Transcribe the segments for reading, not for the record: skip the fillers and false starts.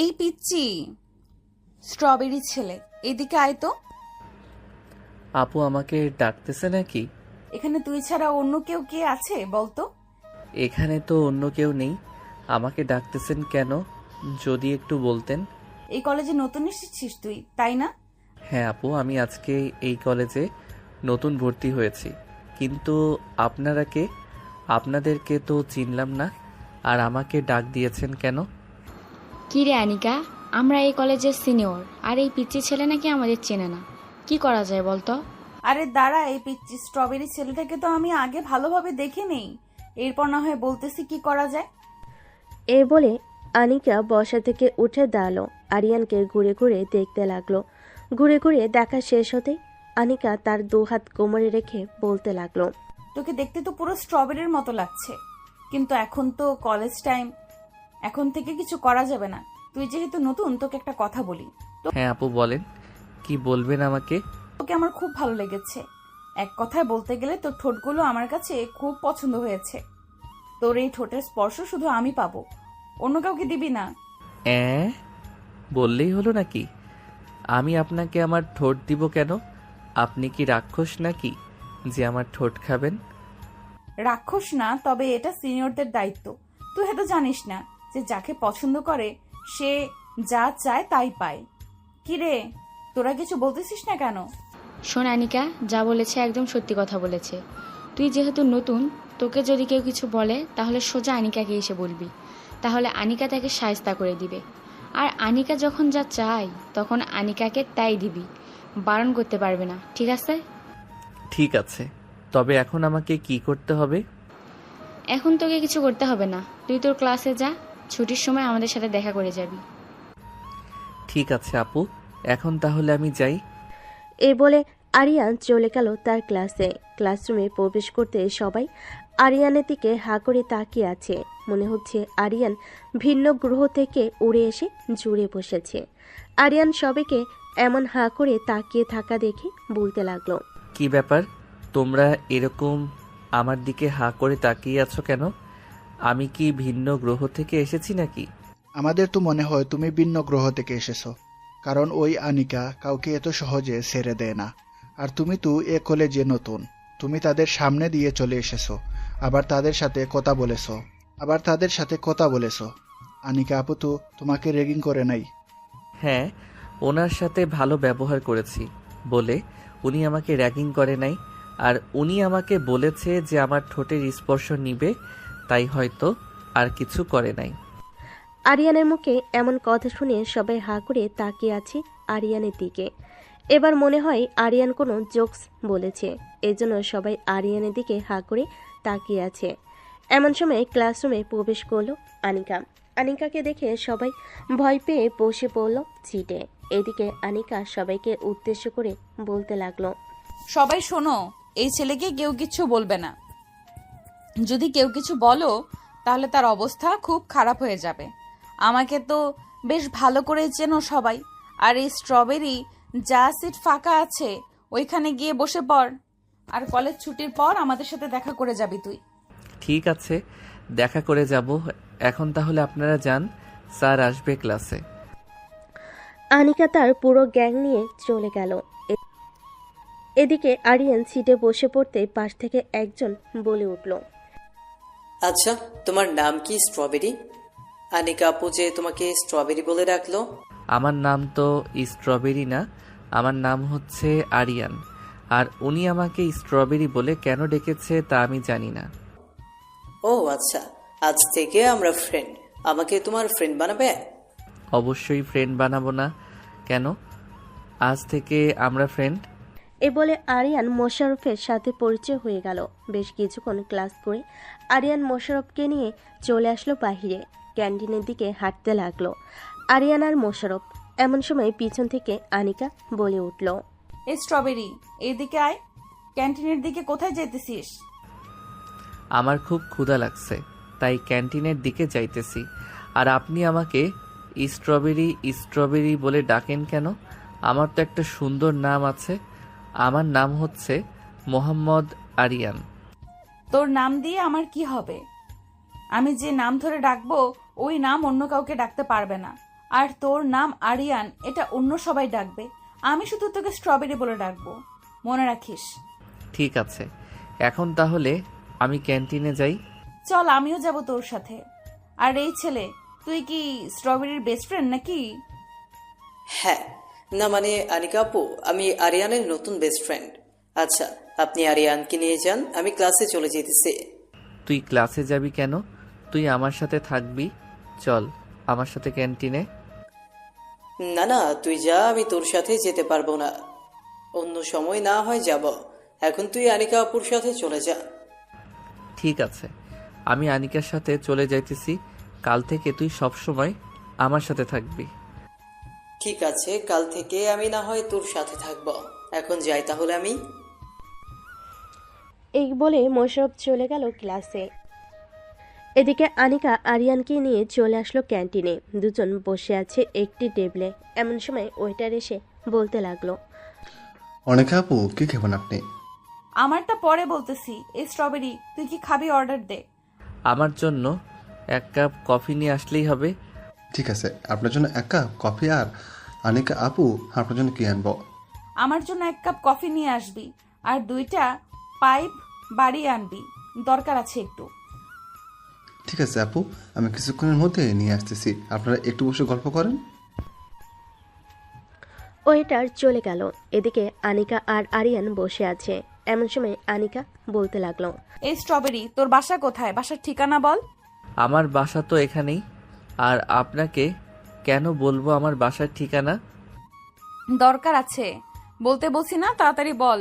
এই পিচ্চি স্ট্রবেরি ছেলে, এদিকে আয় তো। আপু আমাকে ডাকতেছে নাকি? এখানে তুই ছাড়া অন্য কেউ কে আছে বলতো? এখানে তো অন্য কেউ নেই, আমাকে ডাকতেছেন কেন যদি একটু বলতেন। এই কলেজে নতুন এসেছিস তুই, তাই না? হ্যাঁ আপু, আমি আজকে এই কলেজে নতুন ভর্তি হয়েছি। কিন্তু আপনারা কে? আপনাদেরকে তো চিনলাম না, আর আমাকে ডাক দিয়েছেন কেন? কি রে আনিকা, আমরা এই কলেজের সিনিয়র, আর এই পিচ্চি ছেলে নাকি আমাদের চেনে না। কি করা যায় বলতো? আরে দাঁড়া, এই পিচ্চি স্ট্রবেরি ছেলেটাকে তো আমি আগে ভালোভাবে দেখে নেই, এরপর না হয় বলতেছি কি করা যায়। এই বলে আনিকা বসা থেকে উঠে দাঁড়ালো। আরিয়ানকে ঘুরে ঘুরে দেখতে লাগলো। ঘুরে ঘুরে দেখা শেষ হতেই আনিকা তার দুহাত কোমরে রেখে বলতে লাগলো, তোকে দেখতে তো পুরো স্ট্রবেরির মতো লাগছে, কিন্তু এখন তো কলেজ টাইম, এখন থেকে কিছু করা যাবে না। তুই যেহেতু নতুন, তোকে একটা কথা বলি। হ্যাঁ আপু বলেন, কি বলবেন আমাকে? তোকে আমার খুব ভালো লেগেছে। এক কথায় বলতে গেলে তোর ঠোঁটগুলো আমার কাছে খুব পছন্দ হয়েছে। তোর এই ঠোঁটের স্পর্শ শুধু আমি পাবো, অন্য কাউকে দিবি না। বললেই হলো নাকি? আমি আপনাকে আমার ঠোঁট দিব কেন? আপনি কি রাক্ষস নাকি যে আমার ঠোঁট খাবেন? রাক্ষস না, তবে এটা সিনিয়রদের দায়িত্ব। তুই হয়তো জানিস না যে যাকে পছন্দ করে সে যা চায় তাই পায়। কি রে, তোরা কিছু বলতেছিস না কেন? শোন আনিকা, যা বলেছে একদম সত্যি কথা বলেছে। তুই যেহেতু নতুন, তোকে যদি কেউ কিছু বলে তাহলে সোজা আনিকাকে এসে বলবি, তাহলে আনিকা তাকে শায়েস্তা করে দিবে। আর আনিকা যখন যা চায় তখন আনিকাকে তাই দিবি, বারণ করতে পারবে না, ঠিক আছে? ঠিক আছে, তবে এখন আমাকে কি করতে হবে? এখন তোকে কিছু করতে হবে না, তুই তোর ক্লাসে যা, ছুটির সময় আমাদের সাথে দেখা করে যাবি। ঠিক আছে আপু, এখন তাহলে আমি যাই। এই বলে আরিয়ান চলে গেল তার ক্লাসে। ক্লাসরুমে প্রবেশ করতে সবাই আরিয়ানের দিকে হাঁ করে তাকিয়ে আছে। মনে হচ্ছে আরিয়ান ভিন্ন গ্রহ থেকে উড়ে এসে জুড়ে বসেছে। আরিয়ান সবাইকে এমন হাঁ করে তাকিয়ে থাকা দেখে বলতে লাগলো, কি ব্যাপার, তোমরা এরকম আমার দিকে হাঁ করে তাকিয়ে আছো কেন? আমি কি ভিন্ন গ্রহ থেকে এসেছি নাকি? আমাদের তো মনে হয় তুমি ভিন্ন গ্রহ থেকে এসেছো, কারণ ওই আনিকা কাউকে এত সহজে ছেড়ে দেয় না। আর তুমি তো এ কলেজে নতুন, তুমি তাদের সামনে দিয়ে চলে এসেছো, আবার তাদের সাথে কথা বলেছো। আনিকা আপু তো তোমাকে রেগিং করে নাই? হ্যাঁ, ওনার সাথে ভালো ব্যবহার করেছি বলে উনি আমাকে র্যাগিং করে নাই। আর উনি আমাকে বলেছে যে আমার ঠোঁটের স্পর্শ নিবে, তাই হয়তো আর কিছু করে নাই। আরিয়ানের মুখে এমন কথা শুনে সবাই হাঁ করে তাকিয়ে আছে আরিয়ানের দিকে। এবার মনে হয় আরিয়ান কোনো জোকস বলেছে, এজন্য সবাই আরিয়ানের দিকে হাঁ করে তাকিয়ে আছে। এমন সময় ক্লাসরুমে প্রবেশ করলো আনিকা। আনিকাকে দেখে সবাই ভয় পেয়ে বসে পড়ল সিটে। এদিকে আনিকা সবাইকে উদ্দেশ্য করে বলতে লাগলো, সবাই শোনো, এই ছেলেকে কেউ কিছু বলবে না। যদি কেউ কিছু বলো তাহলে তার অবস্থা খুব খারাপ হয়ে যাবে। আমাকে তো বেশ ভালো করে চেনো সবাই। আর এই স্ট্রবেরি যা সিট ফাঁকা আছে ওইখানে গিয়ে বসে পড়, আর কলেজ ছুটির পর আমাদের সাথে দেখা করে যাবি তুই। ঠিক আছে, দেখা করে যাব। এখন তাহলে আপনারা যান, স্যার আসবে ক্লাসে। আনিকা তার পুরো গ্যাং নিয়ে চলে গেল। এদিকে আরিয়ান সিটে বসে পড়তে পাশ থেকে একজন বলে উঠল, আচ্ছা, তোমার নাম কি স্ট্রবেরি? আনিকা আপু যে তোমাকে স্ট্রবেরি বলে ডাকলো? আমার নাম তো স্ট্রবেরি না, আমার নাম হচ্ছে আরিয়ান। আর উনি আমাকে স্ট্রবেরি বলে কেন ডেকেছে তা আমি জানি না। ও আচ্ছা, আজ থেকে আমরা ফ্রেন্ড। আমাকে তোমার ফ্রেন্ড বানাবে? অবশ্যই ফ্রেন্ড বানাবো না কেন, আজ থেকে আমরা ফ্রেন্ড। এ বলে আরিয়ান মোশাররফের সাথে পরিচয় হয়ে গেল। বেশ কিছুক্ষণ ক্লাস করে আরিয়ান মোশাররফকে নিয়ে চলে আসলো বাহিরে। ক্যান্টিনের দিকে হাঁটতে লাগলো আরিয়ান আর মোশাররফ। এমন সময় পিছন থেকে আনিকা বলে উঠল, এই স্ট্রবেরি, এইদিকে আয়। ক্যান্টিনের দিকে কোথায় যেতেছিস? আমার খুব ক্ষুধা লাগছে, তাই ক্যান্টিনের দিকে যাইতেছি। আর আপনি আমাকে স্ট্রবেরি স্ট্রবেরি বলে ডাকেন কেন? আমার তো একটা সুন্দর নাম আছে, আমার নাম হচ্ছে মোহাম্মদ আরিয়ান। তোর নাম দিয়ে আমার কি হবে? আমি যে নাম ধরে ডাকবো ওই নাম অন্য কাউকে ডাকতে পারবে না। আর তোর নাম আরিয়ান, এটা অন্য সবাই ডাকবে, আমি শুধু তোকে স্ট্রবেরি বলে ডাকবো, মনে রাখিস। ঠিক আছে, এখন তাহলে আমি ক্যান্টিনে যাই। চল, আমিও যাব তোর সাথে। আর এই ছেলে, তুই কি স্ট্রবেরির বেস্ট ফ্রেন্ড নাকি? হ্যাঁ, না মানে আনিকা আপু, আমি আরিয়ানের নতুন বেস্ট ফ্রেন্ড। আচ্ছা, আপনি আরিয়ানকে নিয়ে যান, আমি ক্লাসে চলে যেতেছি। তুই ক্লাসে যাবি কেন? তুই আমার সাথে থাকবি। চল আমার সাথে ক্যান্টিনে। না না, তুই যা, আমি তোর সাথে যেতে পারবো না। অন্য সময় না হয় যাব, এখন তুই আনিকা আপুর সাথে চলে যা। ঠিক আছে, আমি আনিকার সাথে চলে যাইতেছি। কাল থেকে তুই সব সময় আমার সাথে থাকবি। ঠিক আছে, কাল থেকে আমি না হয় তোর সাথে থাকবো। এখন যাই তাহলে আমি। এই বলে মোশাররফ চলে গেল ক্লাসে। এদিকে আনিকা আরিয়ানকে নিয়ে চলে আসলো ক্যান্টিনে। দুজন বসে আছে একটি টেবিলে। এমন সময় ওয়েটার এসে বলতে লাগলো, অনেকে আপু, কি খাবেন আপনি? আমারটা পরে বলতেছি। এই স্ট্রবেরি, তুই কি খাবি? অর্ডার দে। আমার জন্য 1 কাপ কফি নিয়ে আসলেই হবে। ঠিক আছে, আপনার জন্য 1 কাপ কফি। আর অনেকা আপু, আপনার জন্য কি আনবো? আমার জন্য 1 কাপ কফি নিয়ে আসবি, আর 2টা পাইপ বাড়িয়ে আনবি, দরকার আছে একটু। ঠিক আছে আপু, আমি কিছুক্ষণের মধ্যে নিয়ে আসতেছি, আপনারা একটু বসে গল্প করেন। ওয়েটার চলে গেল। এদিকে আনিকা আর আরিয়ান বসে আছে। এমন সময় আনিকা বলতে লাগলো, এই স্ট্রবেরি, তোর বাসা কোথায়? বাসার ঠিকানা বল। আমার বাসা তো এখানেই। আর আপনাকে কেন বলবো আমার বাসার ঠিকানা? দরকার আছে, বলতে বলছি না, তাড়াতাড়ি বল।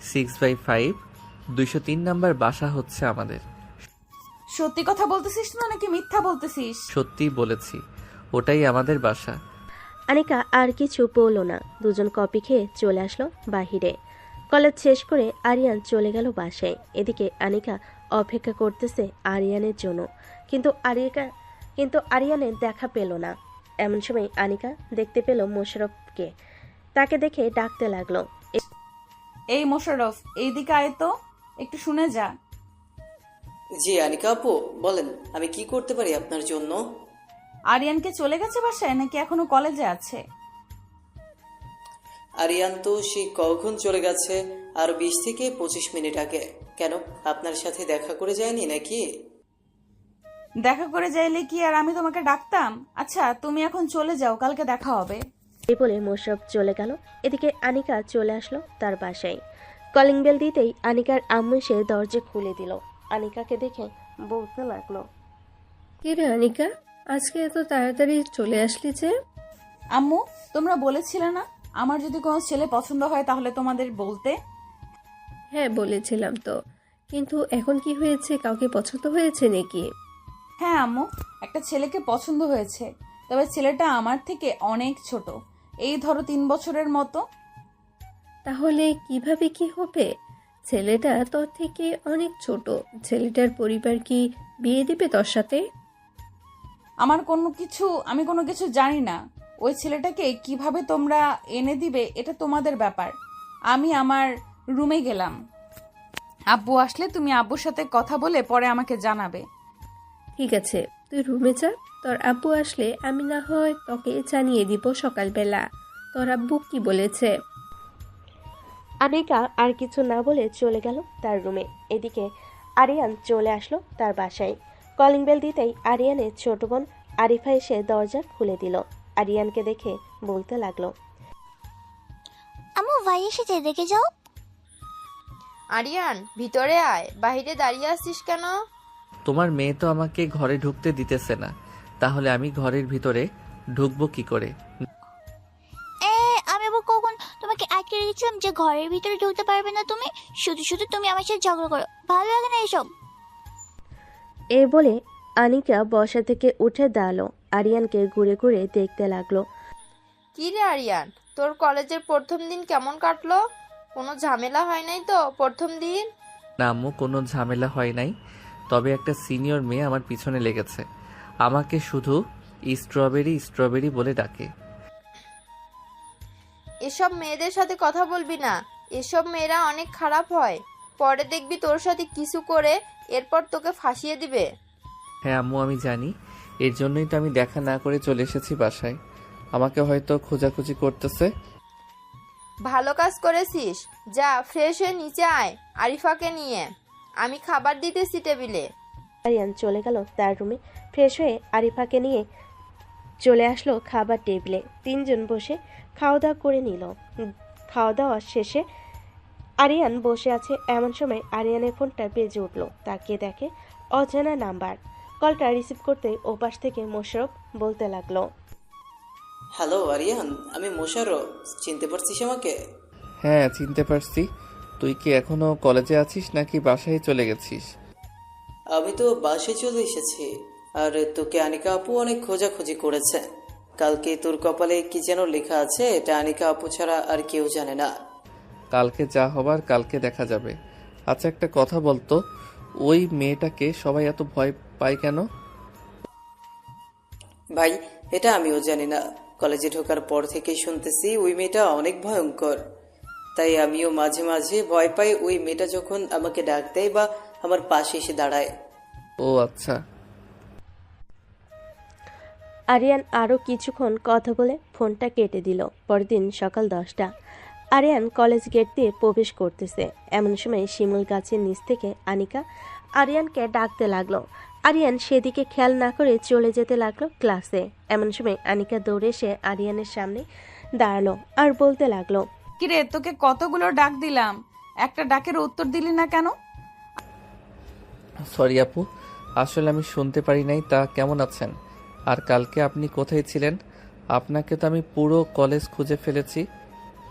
6/5 203 নাম্বার বাসা হচ্ছে আমাদের। সত্যি কথা বলতেছিস না নাকি মিথ্যা বলতেছিস? সত্যিই বলেছি, ওটাই আমাদের বাসা। আনিকা আর কিছু বলল না। দুজন কফি খেয়ে চলে আসলো বাহিরে। কলেজ শেষ করে আরিয়ান চলে গেল বাসায়। এদিকে আনিকা অপেক্ষা করতেছে আরিয়ানের জন্য, কিন্তু আরিয়ানের দেখা পেল না। এমন সময় আনিকা দেখতে পেল মোশাররফকে। তাকে দেখে ডাকতে লাগলো, এই মোশাররফ, এইদিকে আয় তো, একটু শুনে যা। জি আনিকা আপু, বলেন আমি কি করতে পারি আপনার জন্য? আরিয়ানকে চলে গেছে বাসায় নাকি এখনো কলেজে আছে? আরিয়ান তো সে কখন চলে গেছে, আর 20 থেকে 25 মিনিট আগে। কেন, আপনার সাথে দেখা করে যায়নি নাকি? দেখা করে যাইলে কি আর আমি তোমাকে ডাকতাম? আচ্ছা, তুমি এখন চলে যাও, কালকে দেখা হবে। এই বলে মোশাররফ চলে গেল। এদিকে আনিকা চলে আসলো তার বাসায়। কলিং বেল দিতেই আনিকার আম্মু এসে দরজা খুলে দিল। আনিকাকে দেখে বলতে লাগলো, কি রে আনিকা, আজকে এত তাড়াতাড়ি চলে আসলি যে? আম্মু, তোমরা বলেছিলে না আমার যদি কোনো ছেলে পছন্দ হয় তাহলে তোমাদের বলতে? হ্যাঁ বলেছিলাম তো, কিন্তু এখন কি হয়েছে, কাউকে পছন্দ হয়েছে নাকি? হ্যাঁ আম্মু, একটা ছেলেকে পছন্দ হয়েছে, তবে ছেলেটা আমার থেকে অনেক ছোট, এই ধরো 3 বছরের মতো। তাহলে কিভাবে কি হবে? ছেলেটা তোর থেকে অনেক ছোট, ছেলেটার পরিবার কি বিয়ে দিবে তোর সাথে? আমি কোনো কিছু জানি না। ওই ছেলেটাকে কিভাবে তোমরা এনে দিবে এটা তোমাদের ব্যাপার। আমি আমার রুমে গেলাম, আব্বু আসলে তুমি আব্বুর সাথে কথা বলে পরে আমাকে জানাবে। ঠিক আছে, তুই রুমে যা, তোর আব্বু আসলে আমি না হয় তোকে জানিয়ে দিব সকালবেলা তোর আব্বু কি বলেছে। আনিকা আর কিছু না বলে চলে গেল তার রুমে। এদিকে আরিয়ান চলে আসলো তার বাসায়। কলিং বেল দিতেই আরিয়ানের ছোট বোন আরিফা এসে দরজা খুলে দিল। আরিয়ানকে দেখে বলতে লাগলো, আম্মু ভাই এসেছে, দেখে যাও। আরিয়ান, ভিতরে আয়, বাইরে দাঁড়িয়ে আছিস কেন? তোমার মেয়ে তো আমাকে ঘরে ঢুকতে দিতেছে না, তাহলে আমি ঘরের ভিতরে ঢুকবো কি করে? আমি আবার কখন তোমাকে আটকে রেখেছিলাম যে ঘরের ভিতরে ঢুকতে পারবে না তুমি? শুধু শুধু তুমি আমার সাথে ঝগড়া করো, ভালো লাগে না এসব। এ বলে আনিকা বসা থেকে উঠে দাঁড়ালো। আরিয়ানকে ঘুরে ঘুরে দেখতে লাগলো। কি রে আরিয়ান, তোর কলেজের প্রথম দিন কেমন কাটলো? কোনো ঝামেলা হয় নাই তো প্রথম দিন? না আম্মু, কোনো ঝামেলা হয় নাই, তবে একটা সিনিয়র মেয়ে আমার পিছনে লেগেছে। আমাকে শুধু স্ট্রবেরি স্ট্রবেরি বলে ডাকে। এসব মেয়েদের সাথে কথা বলবি না, এসব মেয়েরা অনেক খারাপ হয়, পরে দেখবি তোর সাথে কিছু করে এরপর তোকে ফাঁসিয়ে দিবে। হ্যাঁ আম্মু, আমি জানি। এর জন্যই তো আমি দেখা না করে চলে এসেছি বাসায়। আমাকে হয়তো খোঁজাখুঁজি করতেছে। ভালো কাজ করেছিস। যা ফ্রেশ হয়ে নিচে আয় আরিফাকে নিয়ে, আমি খাবার দিতেছি টেবিলে। আরিয়ান চলে গেল তার রুমে। ফ্রেশ হয়ে আরিফাকে নিয়ে চলে আসলো খাবার টেবিলে। তিনজন বসে খাওয়া দাওয়া করে নিল। খাওয়া দাওয়া শেষে আরিয়ান বসে আছে, এমন সময় আরিয়ানের ফোনটা বেজে উঠল। তাকিয়ে দেখে অজানা নাম্বার। কলটা রিসিভ করতে ওপাশ থেকে মোশাররফ বলতে লাগলো, হ্যালো আরিয়ান, আমি মোশাররফ। চিনতে পারছিস আমাকে? হ্যাঁ চিনতে পারছি। তুই কি এখনো কলেজে আছিস নাকি বাসায় চলে গেছিস? আমি তো বাসে চলে এসেছি। আর তোকে আনিকা আপু অনেক খোঁজাখুঁজি করেছে। কালকে তোর কপালে কি যেন লেখা আছে, এটা আনিকা আপু ছাড়া আর কেউ জানে না। কালকে যা হবার কালকে দেখা যাবে। আচ্ছা একটা কথা বলতো, ওই মেয়েটাকে সবাই এত ভয় পায় কেন? ভাই, এটা আমিও জানি না। কলেজে ঢোকার পর থেকেই শুনতেছি ওই মেয়েটা অনেক ভয়ঙ্কর। তাই আমিও মাঝে মাঝে ভয় পাই ওই মেয়েটা যখন আমাকে ডাক দেয় বা আমার পাশে এসে দাঁড়ায়। ও আচ্ছা। আরিয়ান আরও কিছুক্ষণ কথা বলে ফোনটা কেটে দিল। পরদিন সকাল 10টা। আরিয়ান কলেজ গেট দিয়ে প্রবেশ করতেছে। এমন সময় শিমুল গাছের নিচ থেকে আনিকা আরিয়ানকে ডাকতে লাগলো। আরিয়ান সেদিকে খেয়াল না করে চলে যেতে লাগলো ক্লাসে। এমন সময় আনিকা দৌড়ে এসে আরিয়ানের সামনে দাঁড়ালো আর বলতে লাগলো, কিরে, তোকে কতগুলো ডাক দিলাম, একটা ডাকের উত্তর দিলি না কেন? সরি আপু, আসলে আমি শুনতে পারি নাই। তা কেমন আছেন? আর কালকে আপনি কোথায় ছিলেন? আপনাকে তো আমি পুরো কলেজ খুঁজে ফেলেছি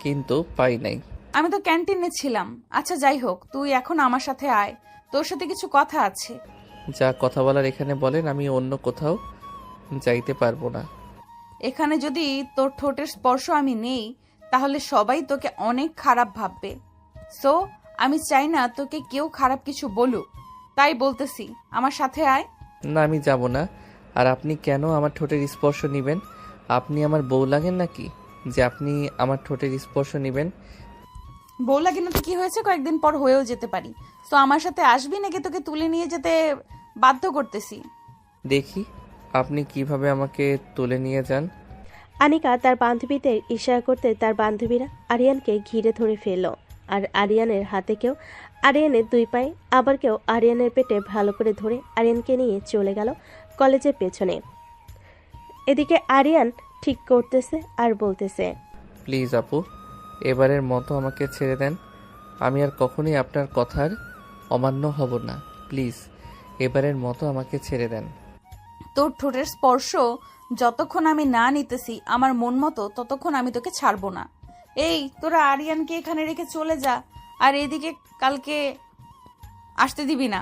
কিন্তু পাই নাই। আমি তো ক্যান্টিনে ছিলাম। আচ্ছা যাই হোক, তুই এখন আমার সাথে আয়, তোর সাথে কিছু কথা আছে। যা কথা বলার এখানে বলেন, আমি অন্য কোথাও যাইতে পারবো না। এখানে যদি তোর ঠোঁটের স্পর্শ আমি নেই তাহলে সবাই তোকে অনেক খারাপ ভাববে। সো আমি চাই না তোকে কেউ খারাপ কিছু বলুক, তাই বলতেছি আমার সাথে আয়। না আমি যাব না। আর আপনি কেন আমার ঠোঁটের স্পর্শ নিবেন? আপনি আমার বউ লাগেন নাকি যে আপনি আমার ঠোঁটের স্পর্শ নিবেন? বউ লাগে না তো কি হয়েছে, কয়েকদিন পর হয়েও যেতে পারি। তো আমার সাথে আসবি নাকি তোকে তুলে নিয়ে যেতে বাধ্য করতেছি? দেখি আপনি কিভাবে আমাকে তুলে নিয়ে যান। আনিকা তার বান্ধবীদের ইশারা করতে তার বান্ধবীরা আরিয়ানকে ঘিরে ধরে ফেলল। আর আরিয়ানের হাতে কেউ আরিয়ানের দুই পায়ে, আবার কেউ আরিয়ানের পেটে ভালো করে ধরে আরিয়ানকে নিয়ে চলে গেল কলেজের পেছনে। এদিকে আরিয়ান ঠিক করতেছে আর বলতেছে, প্লিজ আপু, এবারের মতো আমাকে ছেড়ে দেন। আমি আর কখনোই আপনার কথার অমান্য হব না। প্লিজ এবারের মতো আমাকে ছেড়ে দেন। তোর ঠোঁটের স্পর্শ যতক্ষণ আমি না নিতেছি আমার মন মতো, ততক্ষণ আমি তোকে ছাড়বো না। এই তোরা আরিয়ানকে এখানে রেখে চলে যা, আর এদিকে কালকে আসতে দিবি না।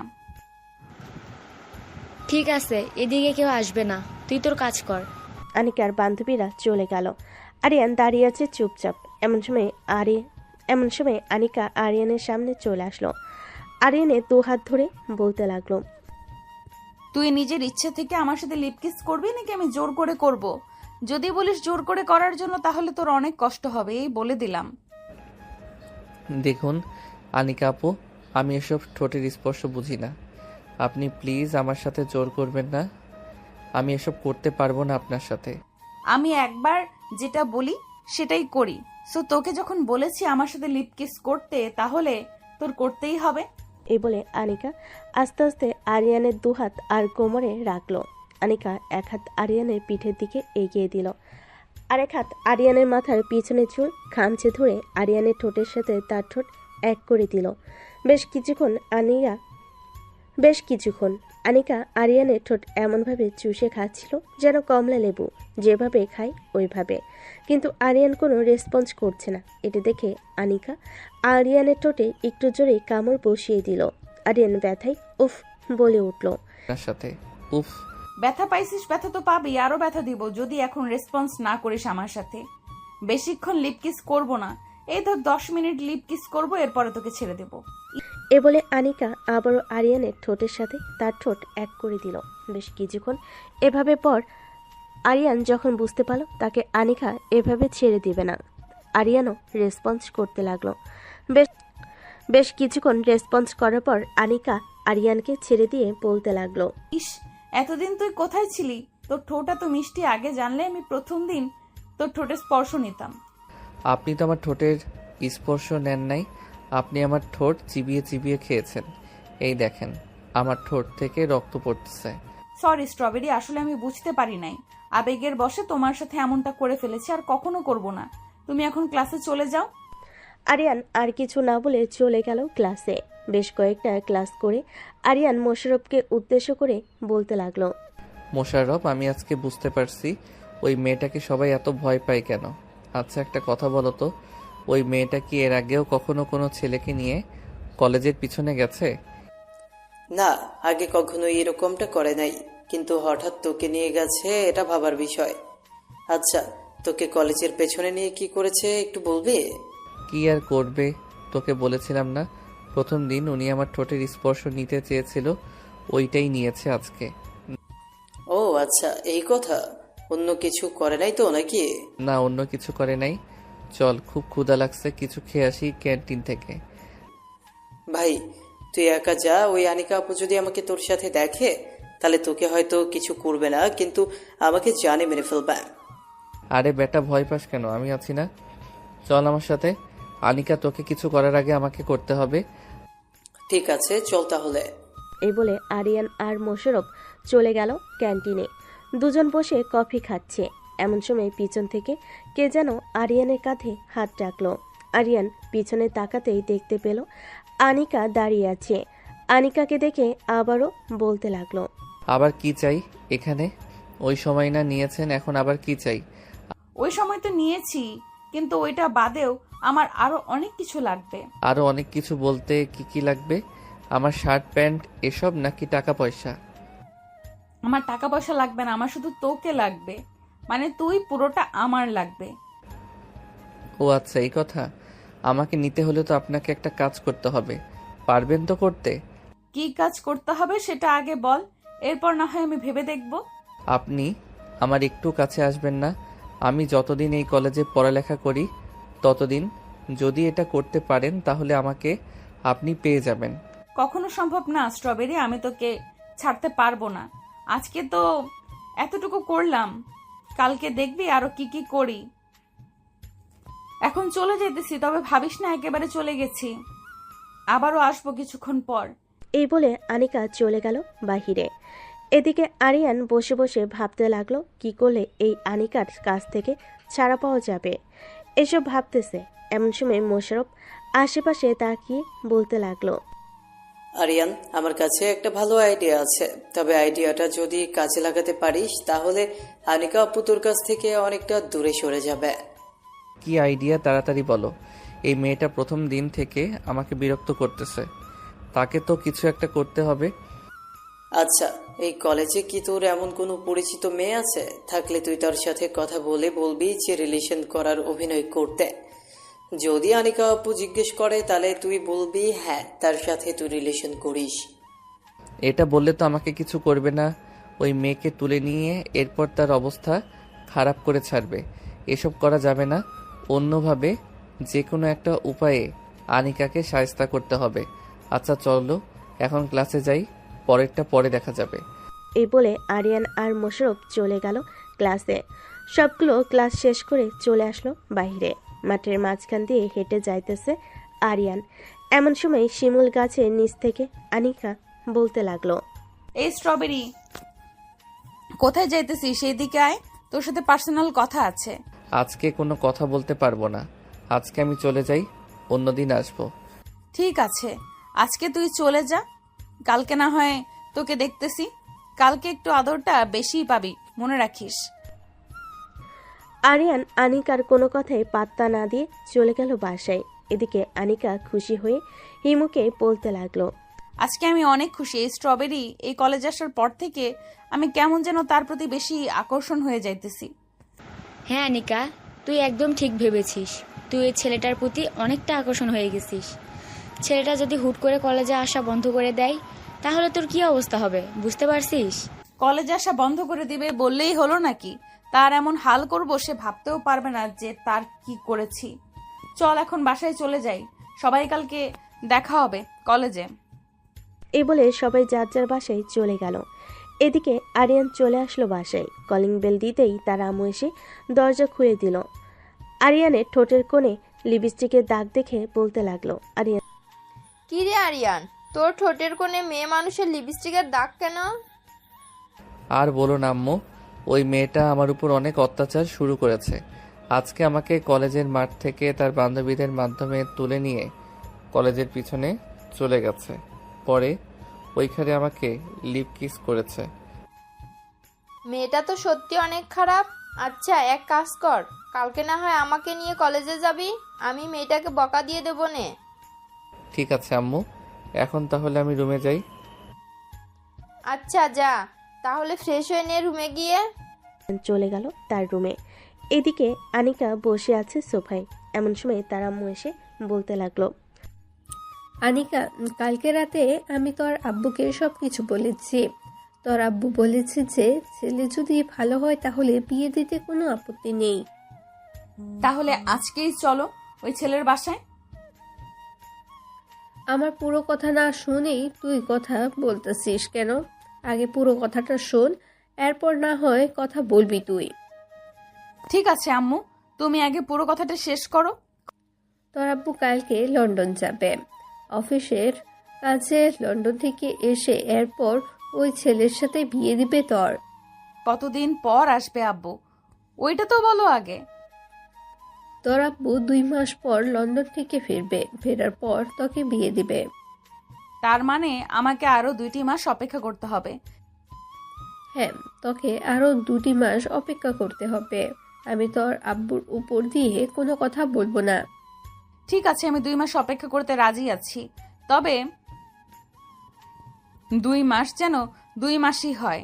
ঠিক আছে, এদিকে কেউ আসবে না, তুই তোর কাজ কর। আনিকার বান্ধবীরা চলে গেল। আরিয়ান দাঁড়িয়ে আছে চুপচাপ। এমন সময় আনিকা আরিয়ানের সামনে চলে আসলো। আরিয়ানের দু হাত ধরে বলতে লাগলো, তুই নিজের ইচ্ছে থেকে আমার সাথে লিপ কিস করবি নাকি আমি জোর করে করব? যদি বলিস জোর করে করার জন্য তাহলে তোর অনেক কষ্ট হবে, এই বলে দিলাম। দেখুন আনিকা আপু, আমি এসব ঠোঁটের স্পর্শ বুঝি না। আপনি প্লিজ আমার সাথে জোর করবেন না। আমি এসব করতে পারবো না আপনার সাথে। আমি একবার যেটা বলি সেটাই করি। সো তোকে যখন বলেছি আমার সাথে লিপ কিস করতে, তাহলে তোর করতেই হবে। এই বলে আনিকা আস্তে আস্তে আরিয়ানের দুহাত আর কোমরে রাখলো। আনিকা এক হাত আরিয়ানের পিঠের দিকে এগিয়ে দিল, আরেক হাত আরিয়ানের মাথার পিছনে চুল খামচে ধরে আরিয়ানের ঠোঁটের সাথে তার ঠোঁট এক করে দিল। বেশ কিছুক্ষণ আনিকা আরিয়ানের ঠোঁট এমনভাবে চুষে খাচ্ছিল যেন কমলা লেবু যেভাবে খায় ওইভাবে। কিন্তু আরিয়ান কোনো রেসপন্স করছে না। এটা দেখে আনিকা আরিয়ানের ঠোঁটে একটু জোরে কামড় বসিয়ে দিল। আরিয়ান ব্যথায় উফ বলে উঠল। আপনার সাথে উফ? ব্যথা পাইছিস, ব্যথা তো পাবি, আরো ব্যথা দিব যদি এখন রেসপন্স না করিস আমার সাথে। বেশিক্ষণ লিপ কিস করবো না, এই ধর 10 মিনিট লিপ কিস করবো, এরপরে তোকে ছেড়ে দেবো। এ বলে আনিকা আবারও আরিয়ানের ঠোঁটের সাথে তার ঠোঁট এক করে দিল। বেশ কিছুক্ষণ এভাবে পর আরিয়ান যখন বুঝতে পারল তাকে আনিকা এভাবে ছেড়ে দিবে না, আরিয়ানও রেসপন্স করতে লাগলো। বেশ কিছুক্ষণ রেসপন্স করার পর আনিকা আরিয়ানকে ছেড়ে দিয়ে বলতে লাগলো। ইস, এতদিন তুই কোথায় ছিলি? তোর ঠোঁট এত মিষ্টি, আগে জানলে আমি প্রথম দিন তোর ঠোঁটে স্পর্শ নিতাম। আপনি তো আমার ঠোঁটের স্পর্শ নেন নাই, আপনি আমার ঠোঁট চিবিয়ে চিবিয়ে খেয়েছেন। এই দেখেন, আমার ঠোঁট থেকে রক্ত পড়তেছে। সরি স্ট্রবেরি, আসলে আমি বুঝতে পারি নাই। আবেগের বশে তোমার সাথে এমনটা করে ফেলেছি, আর কখনো করব না। তুমি এখন ক্লাসে চলে যাও। আরিয়ান আর কিছু না বলে চলে গেল ক্লাসে। বেশ কয়েকটা ক্লাস করে আরিয়ান মোশাররফকে উদ্দেশ্য করে বলতে লাগলো। মোশাররফ, আমি আজকে বুঝতে পারছি ওই মেয়েটাকে সবাই এত ভয় পায় কেন। আচ্ছা, একটা কথা বলো তো, ওই মেয়েটা কি এর আগেও কখনো কোনো ছেলেকে নিয়ে কলেজের পিছনে গেছে? না, আগে কখনো এরকমটা করে নাই, কিন্তু হঠাৎ তোকে নিয়ে গেছে, এটা ভাবার বিষয়। আচ্ছা, তোকে কলেজের পেছনে নিয়ে কি করেছে একটু বলবি? কি আর করবে, তোকে বলেছিলাম না প্রথম দিন উনি আমার ঠোঁটের স্পর্শ নিতে চেয়েছিল, ওইটাই নিয়েছে আজকে। ও আচ্ছা, এই কথা। অন্য কিছু করে নাই তো নাকি? না, অন্য কিছু করে নাই। চল, খুব ক্ষুধা লাগছে, কিছু খেয়ে আসি ক্যান্টিন থেকে। ভাই, তুই একা যা। ওই আনিকা আপু যদি আমাকে তোর সাথে দেখে তাহলে তোকে হয়তো কিছু করবে না, কিন্তু আমাকে জানে মেরে ফেলবে। আরে বেটা, ভয় পাস কেন? আমি আছি না, চল আমার সাথে। আনিকা, তোকে কিছু করার আগে আমাকে করতে হবে। ঠিক আছে, চল তাহলে। এই বলে আরিয়ান আর মোশাররফ চলে গেল ক্যান্টিনে। দুজন বসে কফি খাচ্ছে। এমন সময় পিছন থেকে কে যেন আরিয়ানের কাঁধে হাত রাখলো। আরিয়ান পিছনে তাকাতেই দেখতে পেল আনিকা দাঁড়িয়ে আছে। আনিকাকে দেখে আবারও বলতে লাগলো। আবার কি চাই এখানে? ওই সময় না নিয়েছেন, এখন আবার কি চাই? ওই সময় তো নিয়েছি, কিন্তু ওইটা বাদেও আমার আরো অনেক কিছু লাগবে। আরো অনেক কিছু বলতে কি কি লাগবে? আমার শার্ট প্যান্ট এসব, নাকি টাকা পয়সা? আমার টাকা পয়সা লাগবে না, আমার শুধু তোকে লাগবে। মানে তুই পুরোটা আমার লাগবে। ও আচ্ছা, এই কথা। আমাকে নিতে হলে তো আপনাকে একটা কাজ করতে হবে, পারবেন তো করতে? কি কাজ করতে হবে সেটা আগে বল, এরপর না হয় আমি ভেবে দেখব। আপনি আমার একটু কাছে আসবেন না? আমি যতদিন এই কলেজে পড়ালেখা করি ততদিন যদি এটা করতে পারেন তাহলে আমাকে আপনি পেয়ে যাবেন। কখনো সম্ভব না স্ট্রবেরি, আমি তোকে ছাড়তে পারবো না। আজকে তো এতটুকু করলাম, কালকে দেখবি আরো কি কি করি। এখন চলে যেতেছি, তবে ভাবিস না একেবারে চলে গেছি, আবারও আসবো কিছুক্ষণ পর। এই বলে আনিকা চলে গেল বাহিরে। এদিকে আরিয়ান বসে বসে ভাবতে লাগলো কি করলে এই আনিকার কাছ থেকে ছাড়া পাওয়া যাবে। এসব ভাবতেছে এমন সময় মোশাররফ আশেপাশে তাকিয়ে বলতে লাগলো। আরিয়ান, আমার কাছে একটা ভালো আইডিয়া আছে, তবে আইডিয়াটা যদি কাজে লাগাতে পারিস তাহলে আনিকা আপু তোর কাছ থেকে অনেকটা দূরে সরে যাবে। কি আইডিয়া, তাড়াতাড়ি বলো। এই মেয়েটা প্রথম দিন থেকে আমাকে বিরক্ত করতেছে, তাকে তো কিছু একটা করতে হবে। আচ্ছা, এই কলেজে কি তোর এমন কোনো পরিচিত মেয়ে আছে? থাকলে তুই তার সাথে কথা বলে বলবি যে রিলেশন করার অভিনয় করতে। যদি আনিকা আপু জিজ্ঞেস করে তাহলে তুই বলবি হ্যাঁ, তার সাথে তুই রিলেশন করিস। এটা বললে তো আমাকে কিছু করবে না, ওই মেয়েকে তুলে নিয়ে এরপর তার অবস্থা খারাপ করে ছাড়বে। এসব করা যাবে না, অন্যভাবে যে কোনো একটা উপায়ে আনিকাকে শায়েস্তা করতে হবে। আচ্ছা চলো, এখন ক্লাসে যাই, পরেরটা পরে দেখা যাবে। এই বলে আরিয়ান আর মোশাররফ চলে গেল ক্লাসে। সবগুলো ক্লাস শেষ করে চলে আসলো বাইরে। মাঠের মাঝখান দিয়ে হেঁটে যাইতেছে আরিয়ান। এমন সময় শিমুল গাছের নিচ থেকে আনিকা বলতে লাগলো। এই স্ট্রবেরি, কোথায় যাইতেছিস? সেই দিকে আয়, তোর সাথে পার্সোনাল কথা আছে। আজকে কোনো কথা বলতে পারবো না, আজকে আমি চলে যাই, অন্যদিন আসবো। ঠিক আছে, আজকে তুই চলে যা, কালকে না হয় তোকে দেখতেছি। কালকে একটু আদরটা বেশিই পাবি, মনে রাখিস। আরিয়ান আনিকার কোনো কথায় পাত্তা না দিয়ে চলে গেল বাসায়। এদিকে আনিকা খুশি হয়ে হিমুকে বলতে লাগলো। আজকে আমি অনেক খুশি। এই স্ট্রবেরি এই কলেজে আসার পর থেকে আমি কেমন যেন তার প্রতি বেশি আকর্ষণ হয়ে যাইতেছি। হ্যাঁ আনিকা, তুই একদম ঠিক ভেবেছিস। তুই ওই ছেলেটার প্রতি অনেকটা আকর্ষণ হয়ে গেছিস। ছেলেটা যদি হুট করে কলেজে আসা বন্ধ করে দেয় তাহলে তোর কি অবস্থা হবে বুঝতে পারছিস? কলেজে আসা বন্ধ করে দিবে বললেই হলো নাকি? তার এমন হাল করব সে ভাবতেও পারবে না যে তার কি করেছি। চল এখন বাসায় চলে যাই, সবাই কালকে দেখা হবে কলেজে। এই বলে সবাই যার যার বাসায় চলে গেল। এদিকে আরিয়ান চলে আসলো বাসায়। কলিং বেল দিতেই তার আম্মু এসে দরজা খুলে দিল। আরিয়ানের ঠোঁটের কোণে লিপস্টিকের দাগ দেখে বলতে লাগলো, আরিয়ান কি রে আরিয়ান, তোর ঠোঁটের কোণে মেয়ে মানুষের লিপস্টিকের দাগ কেন? আর বলো না আম্মু, ওই মেয়েটা আমার উপর অনেক অত্যাচার শুরু করেছে। আজকে আমাকে কলেজের মাঠ থেকে তার বান্ধবীদের মাধ্যমে তুলে নিয়ে কলেজের পিছনে চলে গেছে। পরে ওইখানে আমাকে লিপ কিস করেছে। মেয়েটা তো সত্যি অনেক খারাপ। আচ্ছা এক কাজ কর, কালকে না হয় আমাকে নিয়ে কলেজে যাবি, আমি মেয়েটাকে বকা দিয়ে দেবো নে। ঠিক আছে আম্মু, এখন তাহলে আমি রুমে যাই। আচ্ছা যা, তাহলে ফ্রেশ হয়ে নে রুমে গিয়ে। চলে গেল তার রুমে। এদিকে আনিকা বসে আছে সোফায়। এমন সময় তার আম্মু এসে বলতে লাগলো, আনিকা, কালকে রাতে আমি তোর আব্বুকে সব কিছু বলেছি। তোর আব্বু বলেছে যে ছেলে যদি ভালো হয় তাহলে বিয়ে দিতে কোনো আপত্তি নেই। তাহলে আজকেই চলো ওই ছেলের বাসায়। আমার পুরো কথা না শুনেই তুই কথা বলতেছিস কেন? আগে পুরো কথাটা শোন, এরপর না হয় কথা বলবি তুই। ঠিক আছে আম্মু, তুমি আগে পুরো কথাটা শেষ করো। তোর আব্বু কালকে লন্ডন যাবে অফিসের কাছে। লন্ডন থেকে এসে এরপর ওই ছেলের সাথে বিয়ে দিবে তোর। কতদিন পর আসবে আব্বু, ওইটা তো বলো আগে। তোর আব্বু 2 মাস পর লন্ডন থেকে ফিরবে, ফেরার পর তোকে বিয়ে দিবে। তার মানে আমাকে আরো 2টি মাস অপেক্ষা করতে হবে। হ্যাঁ, তোকে আরো 2টি মাস অপেক্ষা করতে হবে। আমি তোর আব্বুর উপর দিয়ে কোনো কথা বলবো না। ঠিক আছে, আমি 2 মাস অপেক্ষা করতে রাজি আছি, তবে 2 মাস যেন 2 মাসই হয়,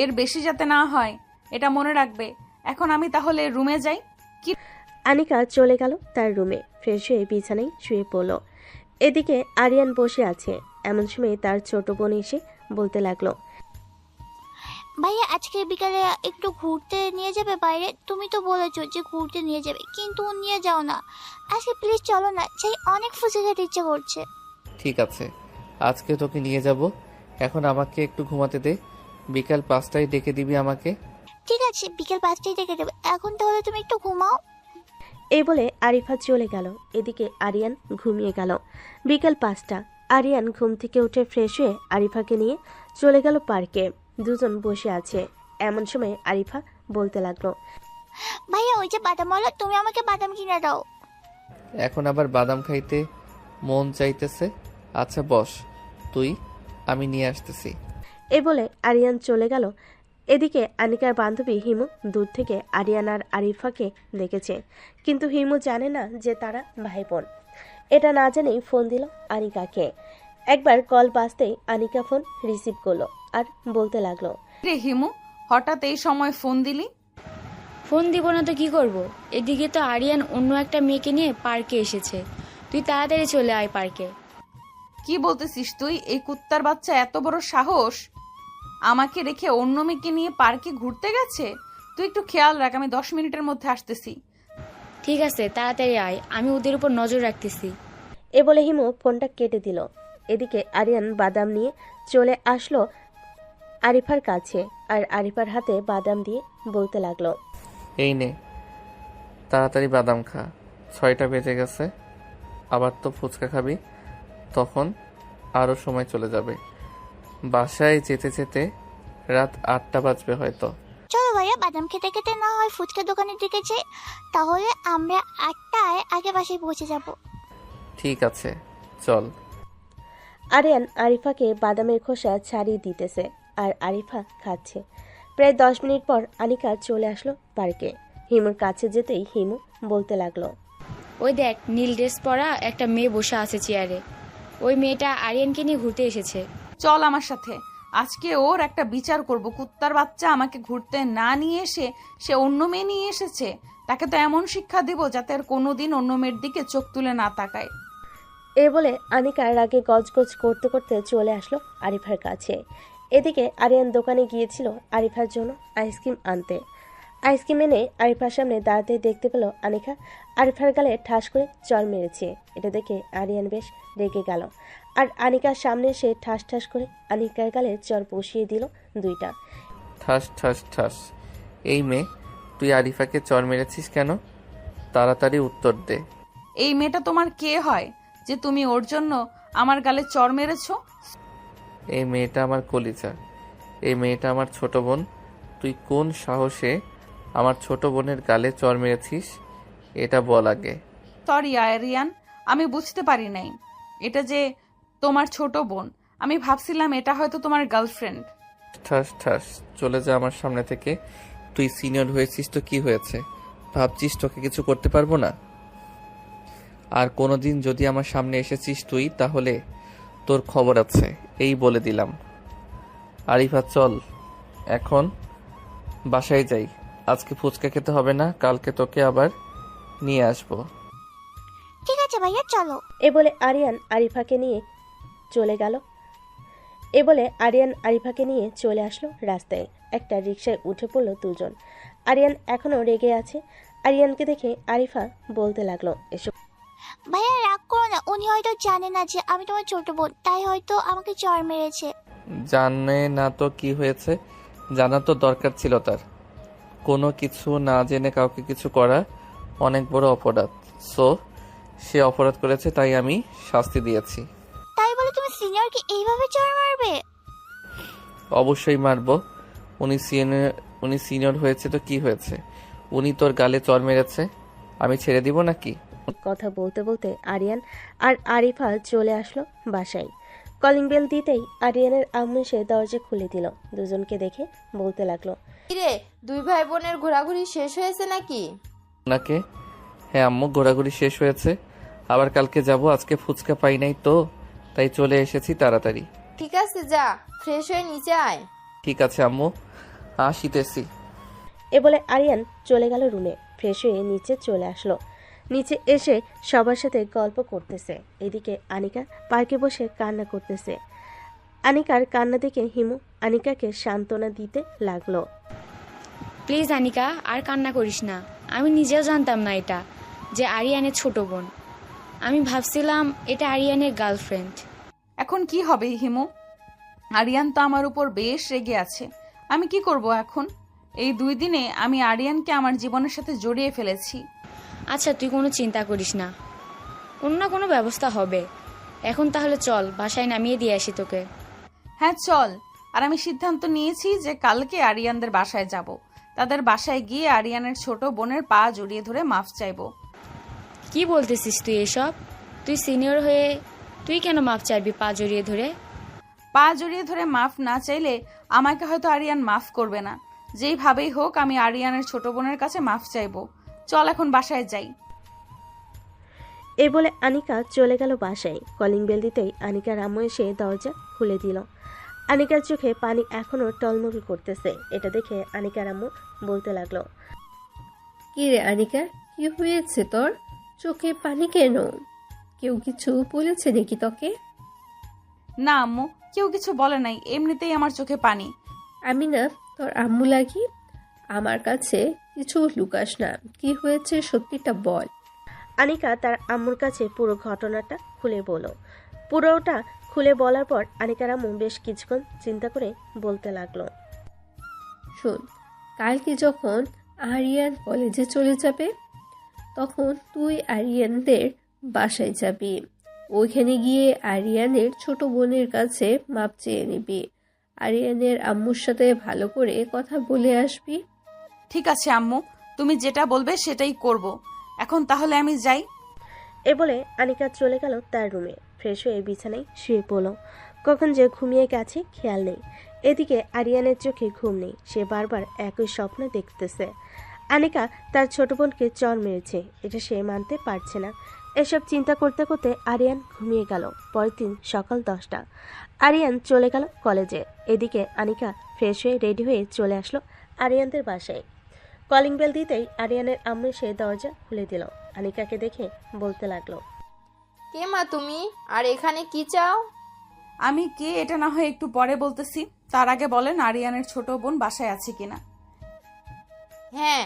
এর বেশি যাতে না হয়, এটা মনে রাখবে। এখন আমি তাহলে রুমে যাই। কি? আনিকা চলে গেল তার রুমে। ফ্রেশ হয়ে বিছানায় শুয়ে পড়ল। এদিকে আরিয়ান বসে আছে। এমন সময় তার ছোট বোন এসে বলতে লাগলো, ভাইয়া আজকে বিকালে একটু ঘুরতে নিয়ে যাবে বাইরে? তুমি তো বলেছো যে ঘুরতে নিয়ে যাবে, কিন্তু নিয়ে যাও না। আজকে প্লিজ চলো না, চাই অনেক ফুচকা খেতে ইচ্ছে করছে। ঠিক আছে, আজকে তোকে নিয়ে যাব। এখন আমাকে একটু ঘুমাতে দে, বিকাল 5টায় ডেকে দিবি আমাকে। ঠিক আছে, বিকেল 5টায় ডেকে দেবে। এখন তাহলে তুমি একটু ঘুমাও। এই বলে আরিফা চলে গেল। এদিকে আরিয়ান ঘুমিয়ে গেল। বিকাল 5টা। আরিয়ান ঘুম থেকে উঠে ফ্রেশ হয়ে আরিফাকে নিয়ে চলে গেল পার্কে। দুজন বসে আছে। এমন সময় আরিফা বলতে লাগলো, ভাইয়া ওই যে বাদামওয়ালা, তুমি আমাকে বাদাম কিনে দাও। এখন আবার বাদাম খাইতে মন চাইতেছে? আচ্ছা বস তুই, আমি নিয়ে আসতেছি। এই বলে আরিয়ান চলে গেল। এদিকে আনিকার বান্ধবী হিমু দূর থেকে আরিয়ান আর আরিফাকে দেখেছে, কিন্তু হিমু জানে না যে তারা ভাই বোন। এটা না জেনেই ফোন দিল আনিকাকে। একবার কল বাজতেই আনিকা ফোন রিসিভ করলো আর বলতে লাগলো, রে হিমু, হঠাৎ এই সময় ফোন দিলি? ফোন দিব না তো কি করব? এদিকে তো আরিয়ান অন্য একটা মেয়েকে নিয়ে পার্কে এসেছে। তুই তাড়াতাড়ি চলে আয় পার্কে। কি বলতেছিস তুই? এই কুত্তার বাচ্চা এত বড় সাহস! আমাকে রেখে অন্য মেয়েকে নিয়ে পার্কে ঘুরতে গেছে। তুই একটু খেয়াল রাখ, আমি 10 মিনিটের মধ্যে আসতেছি। ঠিক আছে, তাড়াতাড়ি আয়, আমি ওদের উপর নজর রাখতেছি। এ বলে হিমু ফোনটা কেটে দিল। এদিকে আরিয়ান বাদাম নিয়ে চলে আসলো আরিফার কাছে আর আরিফার হাতে বাদাম দিয়ে বলতে লাগলো, এই নে, তাড়াতাড়ি বাদাম খা, 6টা বেজে গেছে। আবার তো ফুচকা খাবি, তখন আরও সময় চলে যাবে। বাসায় যেতে যেতে রাত 8টা বাজবে হয়তো। চলো ভাইয়া, বাদাম খেতে খেতে না হয় ফুচকা দোকানের দিকে যাই, তাহলে আমরা 8টায় আগে বাসায় পৌঁছে যাব। ঠিক আছে চল। আরিয়ান আরিফাকে বাদামের খোসা ছাড়িয়ে দিতেছে আর আরিফা খাচ্ছে। প্রায় 10 মিনিট পর আনিকা চলে আসলো পার্কে। হিমুর কাছে যেতেই হিমু বলতে লাগলো, ওই দেখ, নীল ড্রেস পরা একটা মেয়ে বসে আছে চেয়ারে। ওই মেয়েটা আরিয়ানকে নিয়ে ঘুরতে এসেছে। চল আমার সাথে, আজকে ওর একটা বিচার করব। কুত্তার বাচ্চা আমাকে ঘুরতে না নিয়ে এসে সে অন্য মেয়ে নিয়ে এসেছে। তাকে তো এমন শিক্ষা দিব যাতে আর কোনোদিন অন্য মেয়ের দিকে চোখ তুলে না তাকায়। এ বলে আনিকা রাগে গজগজ করতে করতে চলে আসলো আরিফার কাছে। এদিকে আরিয়ান দোকানে গিয়েছিল আরিফার জন্য আইসক্রিম আনতে। আইসক্রিম এনে আরিফার সামনে দাঁড়াতে দেখতে পেল আনিকা আরিফার গালে ঠাস করে চড় মেরেছে। এটা দেখে আরিয়ান বেশ রেগে গেল। আর আনিকার সামনে সে ঠাস ঠাস করে আনিকার গালে চর বসিয়ে দিল দুইটা। ঠাস ঠাস ঠাস। এই মেয়ে, তুই আরিফাকে চর মেরেছিস কেন? তাড়াতাড়ি উত্তর দে। এই মেয়েটা তোমার কে হয় যে তুমি ওর জন্য আমার গালে চর মেরেছো? এই মেয়েটা আমার কলিজা, এই মেয়েটা আমার ছোট বোন। তুই কোন সাহসে আমার ছোট বোনের গালে চর মেরেছিস এটা বল আগে। সরি আরিয়ান, আমি বুঝতে পারি নাই এটা যে তোমার ছোট বোন। আমি ভাবছিলাম এটা হয়তো তোমার গার্লফ্রেন্ড। ঠাস ঠাস, চলে যা আমার সামনে থেকে। তুই সিনিয়র হয়েছিস তো কি হয়েছে? ভাবছিস তোকে কিছু করতে পারবো না? আর কোনোদিন যদি আমার সামনে এসেছিস তুই, তাহলে তোর খবর আছে, এই বলে দিলাম। আরিফা চল এখন বাসায় যাই। আজকে ফুচকা খেতে হবে না, কালকে তোকে আবার নিয়ে আসবো। ঠিক আছে ভাইয়া চলো। এ বলে আরিয়ান আরিফাকে নিয়ে চলে আসলো রাস্তায়। একটা রিকশায় উঠে পড়লো দুজন। আরিয়ান এখনো রেগে আছে। আরিয়ানকে দেখে আরিফা বলতে লাগলো, এসব ভাইয়া রাগ করো না, উনি হয়তো জানে না যে আমি তোমার ছোট বোন, তাই হয়তো আমাকে চড় মেরেছে। জানে না তো কি হয়েছে? জানা তো দরকার ছিল তার। কোনো কিছু না জেনে কাউকে কিছু করা অনেক বড় অপরাধ। সো সে অপরাধ করেছে, তাই আমি শাস্তি দিয়েছি। তাই বলে তুমি সিনিয়রকে এইভাবে চড় মারবে? অবশ্যই মারবো। উনি সিনিয়র হয়েছে তো কি হয়েছে? উনি তোর গালে চর মেরেছে, আমি ছেড়ে দিব নাকি? কথা বলতে বলতে আরিয়ান আর আরিফা চলে আসলো বাসায়। কলিং বেল দিতেই আরিয়ানের আম্মু এসে দরজা খুলে দিল। দুজনকে দেখে বলতে লাগলো, কিরে, দুই ভাই বোনের ঘোরাঘুরি শেষ হয়েছে নাকি? ওনাকে? হ্যাঁ আম্মু, ঘোরাঘুরি শেষ হয়েছে। আবার কালকে যাব। আজকে ফুচকা পাই নাই তো, তাই চলে এসেছি তাড়াতাড়ি। ঠিক আছে, যা ফ্রেশ হয়ে নিচে আয়। ঠিক আছে আম্মু, আসিতেছি। এ বলে আরিয়ান চলে গেল রুমে। ফ্রেশ হয়ে নিচে চলে আসলো। নিচে এসে সবার সাথে গল্প করতেছে। এদিকে আনিকা পার্কে বসে কান্না করতেছে। আনিকার কান্না দেখে হিমু আনিকাকে সান্ত্বনা দিতে লাগলো। প্লিজ আনিকা, আর কান্না করিস না। আমি নিজেও জানতাম না এটা যে আরিয়ানের ছোট বোন। আমি ভাবছিলাম এটা আরিয়ানের গার্লফ্রেন্ড। এখন কি হবে হিমু? আরিয়ান তো আমার উপর বেশ রেগে আছে। আমি কি করব এখন? এই 2 দিনে আমি আরিয়ানকে আমার জীবনের সাথে জড়িয়ে ফেলেছি। আচ্ছা, তুই কোনো চিন্তা করিস না, কোনো না কোনো ব্যবস্থা হবে। এখন তাহলে চল, বাসায় নামিয়ে দিয়ে আসি তোকে। হ্যাঁ চল। আর আমি সিদ্ধান্ত নিয়েছি যে কালকে আরিয়ানদের বাসায় যাব। তাদের বাসায় গিয়ে আরিয়ানের ছোট বোনের পা জড়িয়ে ধরে মাফ চাইবো। কি বলতেছিস তুই এসব? তুই সিনিয়র হয়ে তুই কেন মাফ চাইবি পা জড়িয়ে ধরে? পা জড়িয়ে ধরে মাফ না চাইলে আমাকে হয়তো আরিয়ান মাফ করবে না। যেইভাবেই হোক আমি আরিয়ানের ছোট বোনের কাছে মাফ চাইবো। চল এখন বাসায় যাই। এ বলে আনিকা চলে গেল বাসায়। কলিং বেল দিতেই আনিকার আম্মু এসে দরজা খুলে দিল। আনিকার চোখে পানি এখনো টলমল করতেছে। এটা দেখে আনিকার আম্মু বলতে লাগলো, কি রে আনিকা, কি হয়েছে তোর? চোখে পানি কেন? কেউ কিছু বলেছে নাকি তোকে? না আম্মু, কেউ কিছু বলে নাই, এমনিতেই আমার চোখে পানি। আমি না তোর আম্মু লাগি? আমার কাছে কিছু লুকাস না, কি হয়েছে সত্যিটা বল। আনিকা তার আম্মুর কাছে পুরো ঘটনাটা খুলে বলল। পুরোটা খুলে বলার পর আনিকার আম্মু বেশ কিছুক্ষণ চিন্তা করে বলতে লাগলো, শোন, কালকে যখন আরিয়ান কলেজে চলে যাবে তখন তুই আরিয়ানদের বাসায় যাবি। ওইখানে গিয়ে আরিয়ানের ছোট বোনের কাছে মাপ চেয়ে নিবি। আরিয়ানের আম্মুর সাথে ভালো করে কথা বলে আসবি। ঠিক আছে আম্মু, তুমি যেটা বলবে সেটাই করব। এখন তাহলে আমি যাই। এ বলে আনিকা চলে গেল তার রুমে। ফ্রেশ হয়ে বিছানায় শুয়ে পড়ল। কখন যে ঘুমিয়ে গেছে খেয়াল নেই। এদিকে আরিয়ানের চোখে ঘুম নেই। সে বারবার একই স্বপ্ন দেখতেছে। আনিকা তার ছোট বোনকে চর মেরেছে, এটা সে মানতে পারছে না। এসব চিন্তা করতে করতে আরিয়ান ঘুমিয়ে গেল। পরের দিন সকাল 10টা। আরিয়ান চলে গেল কলেজে। এদিকে আনিকা ফ্রেশ হয়ে রেডি হয়ে চলে আসলো আরিয়ানদের বাসায়। কলিং বেল দিতেই আরিয়ানের আম্মু এসে দরজা খুলে দিল। আনিকাকে দেখে বলতে লাগলো, কে মা তুমি, আর এখানে কি চাও? আমি কে এটা না হয় একটু পরে বলতেছি। তার আগে বলেন আরিয়ানের ছোট বোন বাসায় আছে কিনা। হ্যাঁ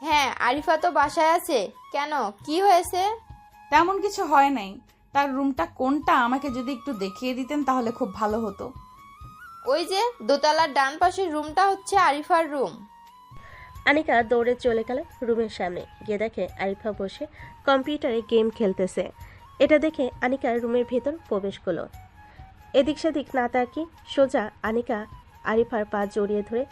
হ্যাঁ, আরিফা তো বাসায় আছে। কেন, কি হয়েছে? তেমন কিছু হয় নাই। তার রুমটা কোনটা আমাকে যদি একটু দেখিয়ে দিতেন তাহলে খুব ভালো হতো। ওই যে দোতলার ডান পাশের রুমটা হচ্ছে আরিফার রুম। আনিকা দৌড়ে চলে গেল রুমের সামনে, গিয়ে দেখে আরিফা বসে কম্পিউটারে গেম খেলতেছে। এটা দেখে আনিকা রুমের ভেতর প্রবেশ করলো। এদিক সেদিক না তাকিয়ে সোজা আনিকা আরিফার পা জড়িয়ে ধরে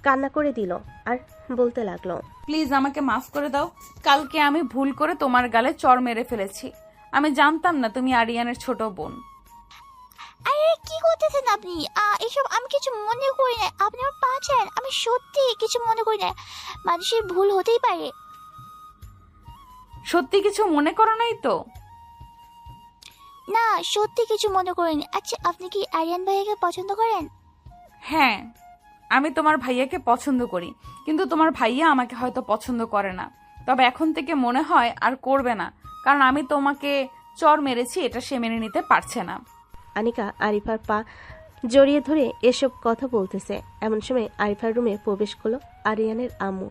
কান্না করে দিল আর বলতে লাগলো, প্লিজ আমাকে মাফ করে দাও। কালকে আমি ভুল করে তোমার গালে চড় মেরে ফেলেছি। আমি জানতাম না তুমি আরিয়ানের ছোট বোন। আরে কি করতেছেন আপনি? এসব আমি কিছু মনে করি না। আপনি আমার পা ছাড়েন। আমি সত্যি কিছু মনে করি না। মানুষের ভুল হতেই পারে। সত্যি কিছু মনে করো নাই তো? না, সত্যি কিছু মনে করিনি। আচ্ছা, আপনি কি আরিয়ান ভাইয়াকে পছন্দ করেন? হ্যাঁ, আমি তোমার ভাইয়াকে পছন্দ করি, কিন্তু তোমার ভাইয়া আমাকে হয়তো পছন্দ করে না। তবে এখন থেকে মনে হয় আর করবে না, কারণ আমি তোমাকে চড় মেরেছি, এটা সে মেনে নিতে পারছে না। আনিকা আরিফার পা জড়িয়ে ধরে এসব কথা বলতেছে। এমন সময় আরিফার রুমে প্রবেশ করলো আরিয়ানের আম্মু।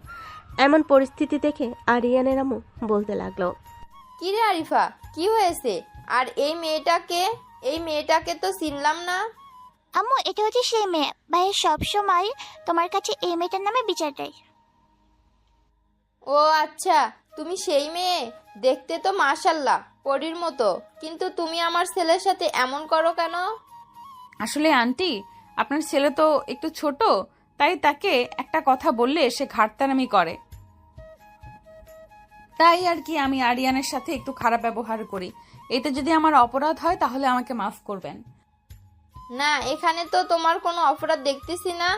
এমন পরিস্থিতি দেখে আরিয়ানের আম্মু বলতে লাগলো, কি রে আরিফা, কি হয়েছে? আর এই মেয়েটাকে তো চিনলাম না। আম্মু, এটা হচ্ছে সেই মেয়ে। ভাইয়া সবসময় তোমার কাছে এই মেয়েটার নামে বিচার দেয়। ও আচ্ছা, তুমি সেই মেয়ে। দেখতে তো মাশাল্লাহ পরীর মতো, কিন্তু তুমি আমার ছেলের সাথে এমন করো কেন? আসলে আন্টি, আপনার ছেলে তো একটু ছোট, তাই তাকে একটা কথা বললে সে ঘাটতারামি করে, তাই আর কি আমি আরিয়ানের সাথে একটু খারাপ ব্যবহার করি। এতে যদি আমার অপরাধ হয় তাহলে আমাকে মাফ করবেন। না, এখানে তো তোমার কোনো অপরাধ দেখতেছি না।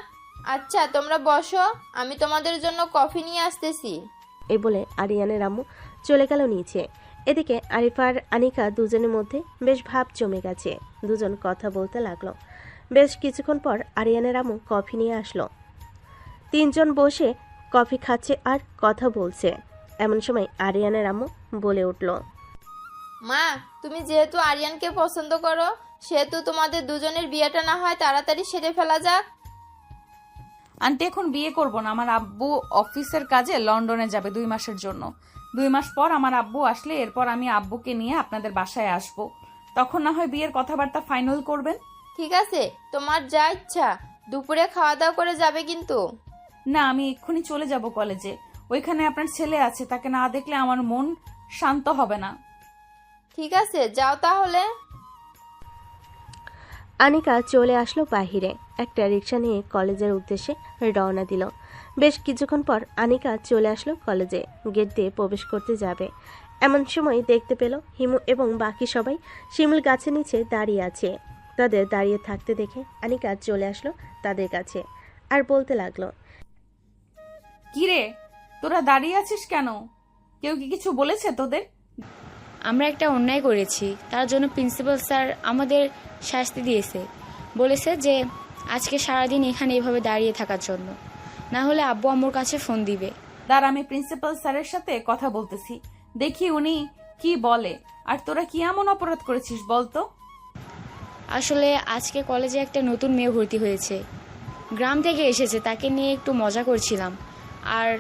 আচ্ছা তোমরা বসো, আমি তোমাদের জন্য কফি নিয়ে আসতেছি। এই বলে আরিয়ানের আম্মু চলে গেল নিচে। এদিকে আরিফা আর আনিকা দুজনের মধ্যে বেশ ভাব জমে গেছে। দুজন কথা বলতে লাগলো। বেশ কিছুক্ষণ পর আরিয়ানের আম্মু কফি নিয়ে আসলো। তিনজন বসে কফি খাচ্ছে আর কথা বলছে। এমন সময় আরিয়ানের আম্মু বলে উঠল, মা, তুমি যেহেতু আরিয়ানকে পছন্দ করো, সেহেতু তোমাদের দুজনের বিয়েটা না হয় তাড়াতাড়ি সেরে ফেলা যাক। আন্টি, এখন বিয়ে করব না। আমার আব্বু অফিসের কাজে লন্ডনে যাবে 2 মাসের জন্য। 2 মাস পর আমার আব্বু আসলে এরপর আমি আব্বুকে নিয়ে আপনাদের বাসায় আসব। তখন না হয় বিয়ের কথাবার্তা ফাইনাল করবেন। ঠিক আছে, তোমার যা ইচ্ছা। দুপুরে খাওয়া দাওয়া করে যাবে কিন্তু। না, আমি এক্ষুনি চলে যাব কলেজে। ওইখানে আপনার ছেলে আছে, তাকে না দেখলে আমার মন শান্ত হবে না। ঠিক আছে, যাও তাহলে। আনিকা চলে আসলো বাহিরে। একটা রিক্সা নিয়ে কলেজের উদ্দেশ্যে রওনা দিল। বেশ কিছুক্ষণ পর আনিকা চলে আসলো কলেজে। গেট দিয়ে প্রবেশ করতে যাবে, এমন সময় দেখতে পেল হিমু এবং বাকি সবাই শিমুল গাছের নিচে দাঁড়িয়ে আছে। তাদের দাঁড়িয়ে থাকতে দেখে আনিকা চলে আসলো তাদের কাছে আর বলতে লাগলো, কিরে, তোরা দাঁড়িয়ে আছিস কেন? কেউ কি কিছু বলেছে তোদের? আমরা একটা অন্যায় করেছি, তার জন্য প্রিন্সিপাল স্যার আমাদের শাস্তি দিয়েছে। বলেছে যে আজকে সারাদিন এখানে এভাবে দাঁড়িয়ে থাকার জন্য, না হলে আব্বু আম্মুর কাছে ফোন দিবে। দাঁড়া, আমি প্রিন্সিপাল স্যারের সাথে কথা বলতেছি, দেখি উনি কি বলে। আর তোরা কি এমন অপরাধ করেছিস বলতো? আসলে আজকে কলেজে একটা নতুন মেয়ে ভর্তি হয়েছে, গ্রাম থেকে এসেছে। তাকে নিয়ে একটু মজা করছিলাম আর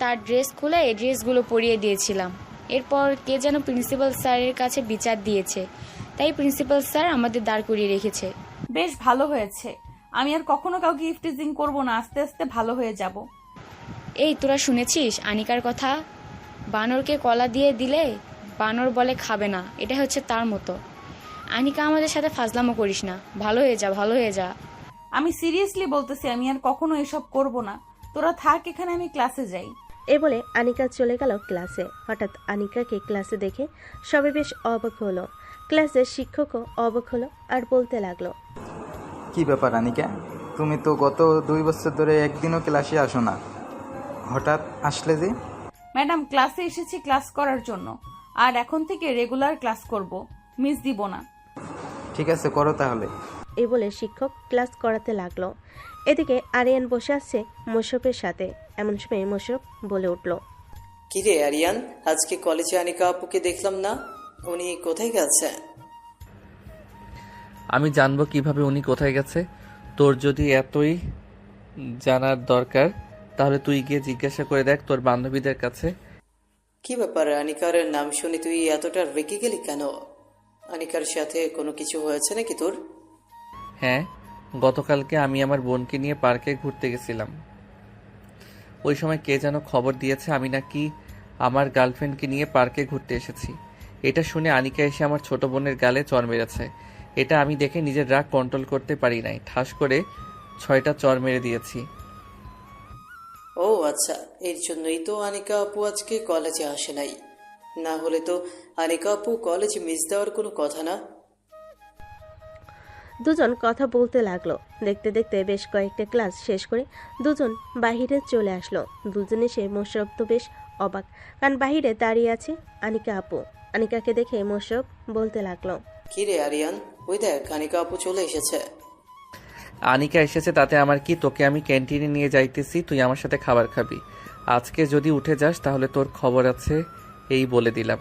তার ড্রেস খুলে এই ড্রেসগুলো পরিয়ে দিয়েছিলাম। এরপর কে যেন প্রিন্সিপাল স্যারের কাছে বিচার দিয়েছে, তাই প্রিন্সিপাল স্যার আমাদের দাঁড় করিয়ে রেখেছে। বেশ ভালো হয়েছে। আমি আর কখনো কাউকে ইফটিজিং করব না, আস্তে আস্তে ভালো হয়ে যাব। এই তোরা শুনেছিস আনিকার কথা? বানরকে কলা দিয়ে দিলে বানর বলে খাবে না, এটা হচ্ছে তার মতো। আনিকা, আমাদের সাথে ফাজলামো করিস না, ভালো হয়ে যা, ভালো হয়ে যা। আমি সিরিয়াসলি বলতেছি, আমি আর কখনো এসব করব না। তোরা থাক এখানে, আমি ক্লাসে যাই। এ বলে আনিকা চলে গেল ক্লাসে। হঠাৎ আনিকাকে ক্লাসে দেখে সবাই বেশ অবাক হলো। ক্লাসের শিক্ষকও অবাক হলো আর বলতে লাগলো, কি ব্যাপার আনিকা, তুমি তো গত 2 বছর ধরে একদিনও ক্লাসে আসো না, হঠাৎ আসলে যে? ম্যাডাম, ক্লাসে এসেছি ক্লাস করার জন্য, আর এখন থেকে রেগুলার ক্লাস করব, মিস দিব না। ঠিক আছে, করো তাহলে। এই বলে শিক্ষক ক্লাস করাতে লাগলো। এদিকে আরিয়ান বসে আছে মোশরফের সাথে। এমন সময় মোশরফ বলে উঠল, কিরে আরিয়ান, আজকে কলেজে আনিকা আপুকে দেখলাম না, উনি কোথায় গেছে? আমি জানবো কিভাবে উনি কোথায় গেছে? তোর যদি এতই জানার দরকার তাহলে তুই গিয়ে জিজ্ঞাসা করে দেখ তোর বান্ধবীদের কাছে। কি ব্যাপার, আনিকার নাম শুনে তুই এতটা রেগে গেলি কেন? আনিকার সাথে কোনো কিছু হয়েছে নাকি তোর? হ্যাঁ, গতকালকে আমি আমার বোনকে নিয়ে পার্কে ঘুরতে গেছিলাম। ওই সময় কে যেন খবর দিয়েছে আমি নাকি আমার গার্লফ্রেন্ডকে নিয়ে পার্কে ঘুরতে এসেছি। এটা শুনে আনিকা এসে আমার ছোট বোনের গালে চর মেরেছে। এটা আমি দেখে নিজের রাগ কন্ট্রোল করতে পারি নাই, ঠাস করে 6টা চর মেরে দিয়েছি। ও আচ্ছা, এর জন্যই তো আনিকা আপু আজকে কলেজে আসে নাই। না হলে তো আনিকা আপু কলেজ মিস দেওয়ার কোনো কথা না। দুজন কথা বলতে লাগলো। দেখতে দেখতে বেশ কয়েকটা ক্লাস শেষ করে দুজন বাহিরে চলে আসলো। দুজন এসে মোশারফ তো বেশ অবাক, কারণ বাহিরে দাঁড়িয়ে আছে আনিকা আপু। আনিকাকে দেখে মোশারফ বলতে লাগলো, কি রে আরিয়ান, ওই দেখ আনিকা আপু চলে এসেছে। আনিকা এসেছে তাতে আমার কি? তোকে আমি ক্যান্টিনে নিয়ে যাইতেছি, তুই আমার সাথে খাবার খাবি। আজকে যদি উঠে যাস তাহলে তোর খবর আছে, এই বলে দিলাম।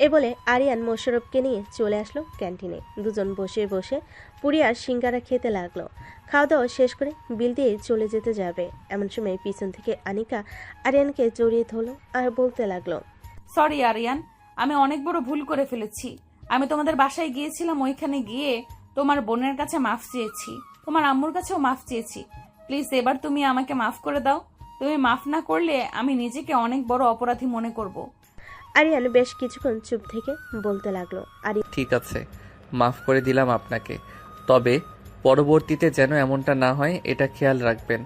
এ বলে আরিয়ান মোশারফকে নিয়ে চলে আসলো ক্যান্টিনে। দুজন বসে বসে পুরি আর সিঙ্গারা খেতে লাগলো। খাওয়া দাওয়া শেষ করে বিল দিয়ে চলে যেতে যাবে, এমন সময় পিছন থেকে আনিকা আরিয়ানকে জড়িয়ে ধরলো আর বলতে লাগলো, সরি আরিয়ান, আমি অনেক বড় ভুল করে ফেলেছি। আমি তোমাদের বাসায় গিয়েছিলাম, ওইখানে গিয়ে তোমার বোনের কাছে মাফ চেয়েছি, তোমার আম্মুর কাছেও মাফ চেয়েছি। প্লিজ এবার তুমি আমাকে মাফ করে দাও। তুমি মাফ না করলে আমি নিজেকে অনেক বড় অপরাধী মনে করব। আরিয়ান বেশ কিছুক্ষণ চুপ থেকে বলতে লাগলো, ঠিক আছে, মাফ করে দিলাম আপনাকে, তবে পরবর্তীতে যেন এমনটা না হয় এটা খেয়াল রাখবেন।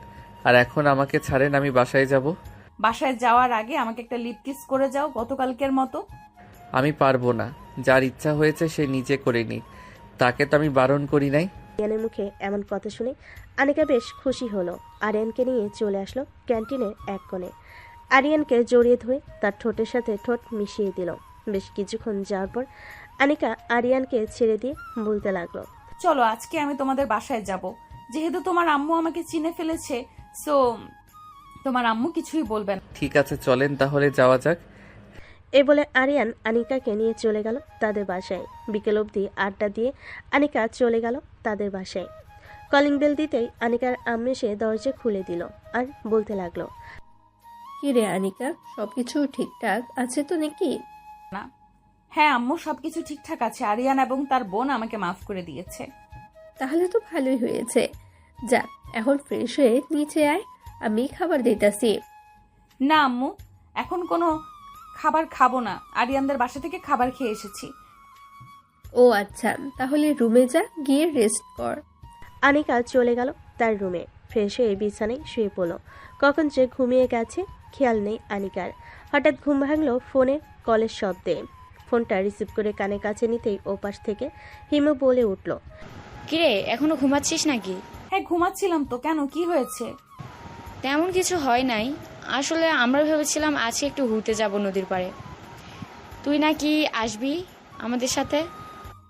আর এখন আমাকে ছাড়েন, আমি বাসায় যাব। বাসায় যাওয়ার আগে আমাকে একটা লিপ কিস করে যাও গতকালকের মতো। আমি পারবো না, যার ইচ্ছা হয়েছে সে নিজে করে নিক, তাকে তো আমি বারণ করি নাই। আরিয়ানের মুখে এমন কথা শুনে আনিকা বেশ খুশি হলো। আরিয়ানকে নিয়ে চলে আসলো ক্যান্টিনের এক কোণে। আরিয়ানকে জড়িয়ে ধরে তার ঠোঁটের সাথে ঠোঁট মিশিয়ে দিল। বেশ কিছুক্ষণ যাওয়ার পর আনিকা আরিয়ানকে ছেড়ে দিয়ে বলতে লাগলো, চলো আজকে আমি তোমাদের বাসায় যাব। যেহেতু তোমার আম্মু আমাকে চিনে ফেলেছে, সো তোমার আম্মু কিছুই বলবে না। ঠিক আছে, চলেন তাহলে যাওয়া যাক। এ বলে আরিয়ান আনিকাকে নিয়ে চলে গেল তাদের বাসায়। বিকেল অবধি আড্ডা দিয়ে আনিকা চলে গেল তাদের বাসায়। কলিং বেল দিতেই আনিকার আম্মু এসে দরজা খুলে দিল আর বলতে লাগলো, কি রে আনিকা, সবকিছু ঠিকঠাক আছে তো নাকি? না, হ্যাঁ আম্মু, সবকিছু ঠিকঠাক আছে। আরিয়ান এবং তার বোন আমাকে মাফ করে দিয়েছে। তাহলে তো ভালোই হয়েছে। যা, এখন ফ্রেশ হয়ে নিচে আয়, আমি খাবার দিতেছি। না আম্মু, এখন কোনো খাবার খাবো না। আরিয়ানদের বাসা থেকে খাবার খেয়ে এসেছি। ও আচ্ছা, তাহলে রুমে যা, গিয়ে রেস্ট কর। আনিকা চলে গেল তার রুমে। ফ্রেশ হয়ে বিছানায় শুয়ে পড়ল। কখন যে ঘুমিয়ে গেছে খেয়াল নেই আনিকার। হঠাৎ ঘুম ভাঙল ফোনের কলের শব্দে। ফোনটা রিসিভ করে কানে কাছে নিতেই ওপাশ থেকে হিমু বলে উঠল, কিরে, এখনো ঘুমাচ্ছিস নাকি? হ্যাঁ ঘুমাচ্ছিলাম তো, কেন, কি হয়েছে? তেমন কিছু হয় নাই। আসলে আমরা ভেবেছিলাম আজকে একটু ঘুরতে যাব নদীর পাড়ে। তুই নাকি আসবি আমাদের সাথে?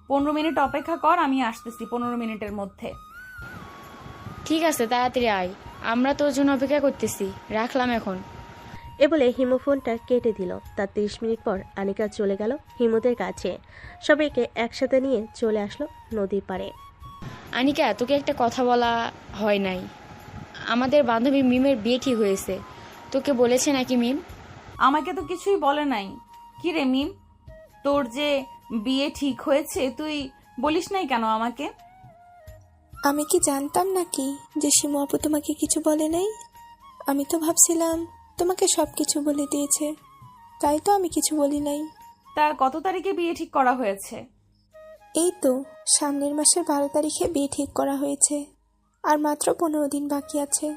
15 মিনিট অপেক্ষা কর, আমি আসতেছি 15 মিনিটের মধ্যে। ঠিক আছে, তাড়াতাড়ি আয়, আমরা তোর জন্য অপেক্ষা করতেছি। রাখলাম এখন। এ বলে হিমু ফোনটা কেটে দিল। তার 30 মিনিট পর আনিকা চলে গেল হিমুদের কাছে। সবাইকে একসাথে নিয়ে চলে আসলো নদীর পাড়ে। আনিকা, তোকে একটা কথা বলা হয় নাই। আমাদের বান্ধবী মিমের বিয়ে ঠিক হয়েছে। তোকে বলেছে নাকি মিম? আমাকে তো কিছুই বলে নাই। কি রে মিম, তোর যে বিয়ে ঠিক হয়েছে তুই বলিস নাই কেন আমাকে? আমি কি জানতাম নাকি যে শিমু আপু তোমাকে কিছু বলে নাই? আমি তো ভাবছিলাম তোমাকে সব কিছু বলে দিয়েছে, তাই তো আমি কিছু বলি নাই। তা কত তারিখে বিয়ে ঠিক করা হয়েছে? এই তো সামনের মাসের 12 তারিখে বিয়ে ঠিক করা হয়েছে, আর মাত্র 15 দিন বাকি আছে।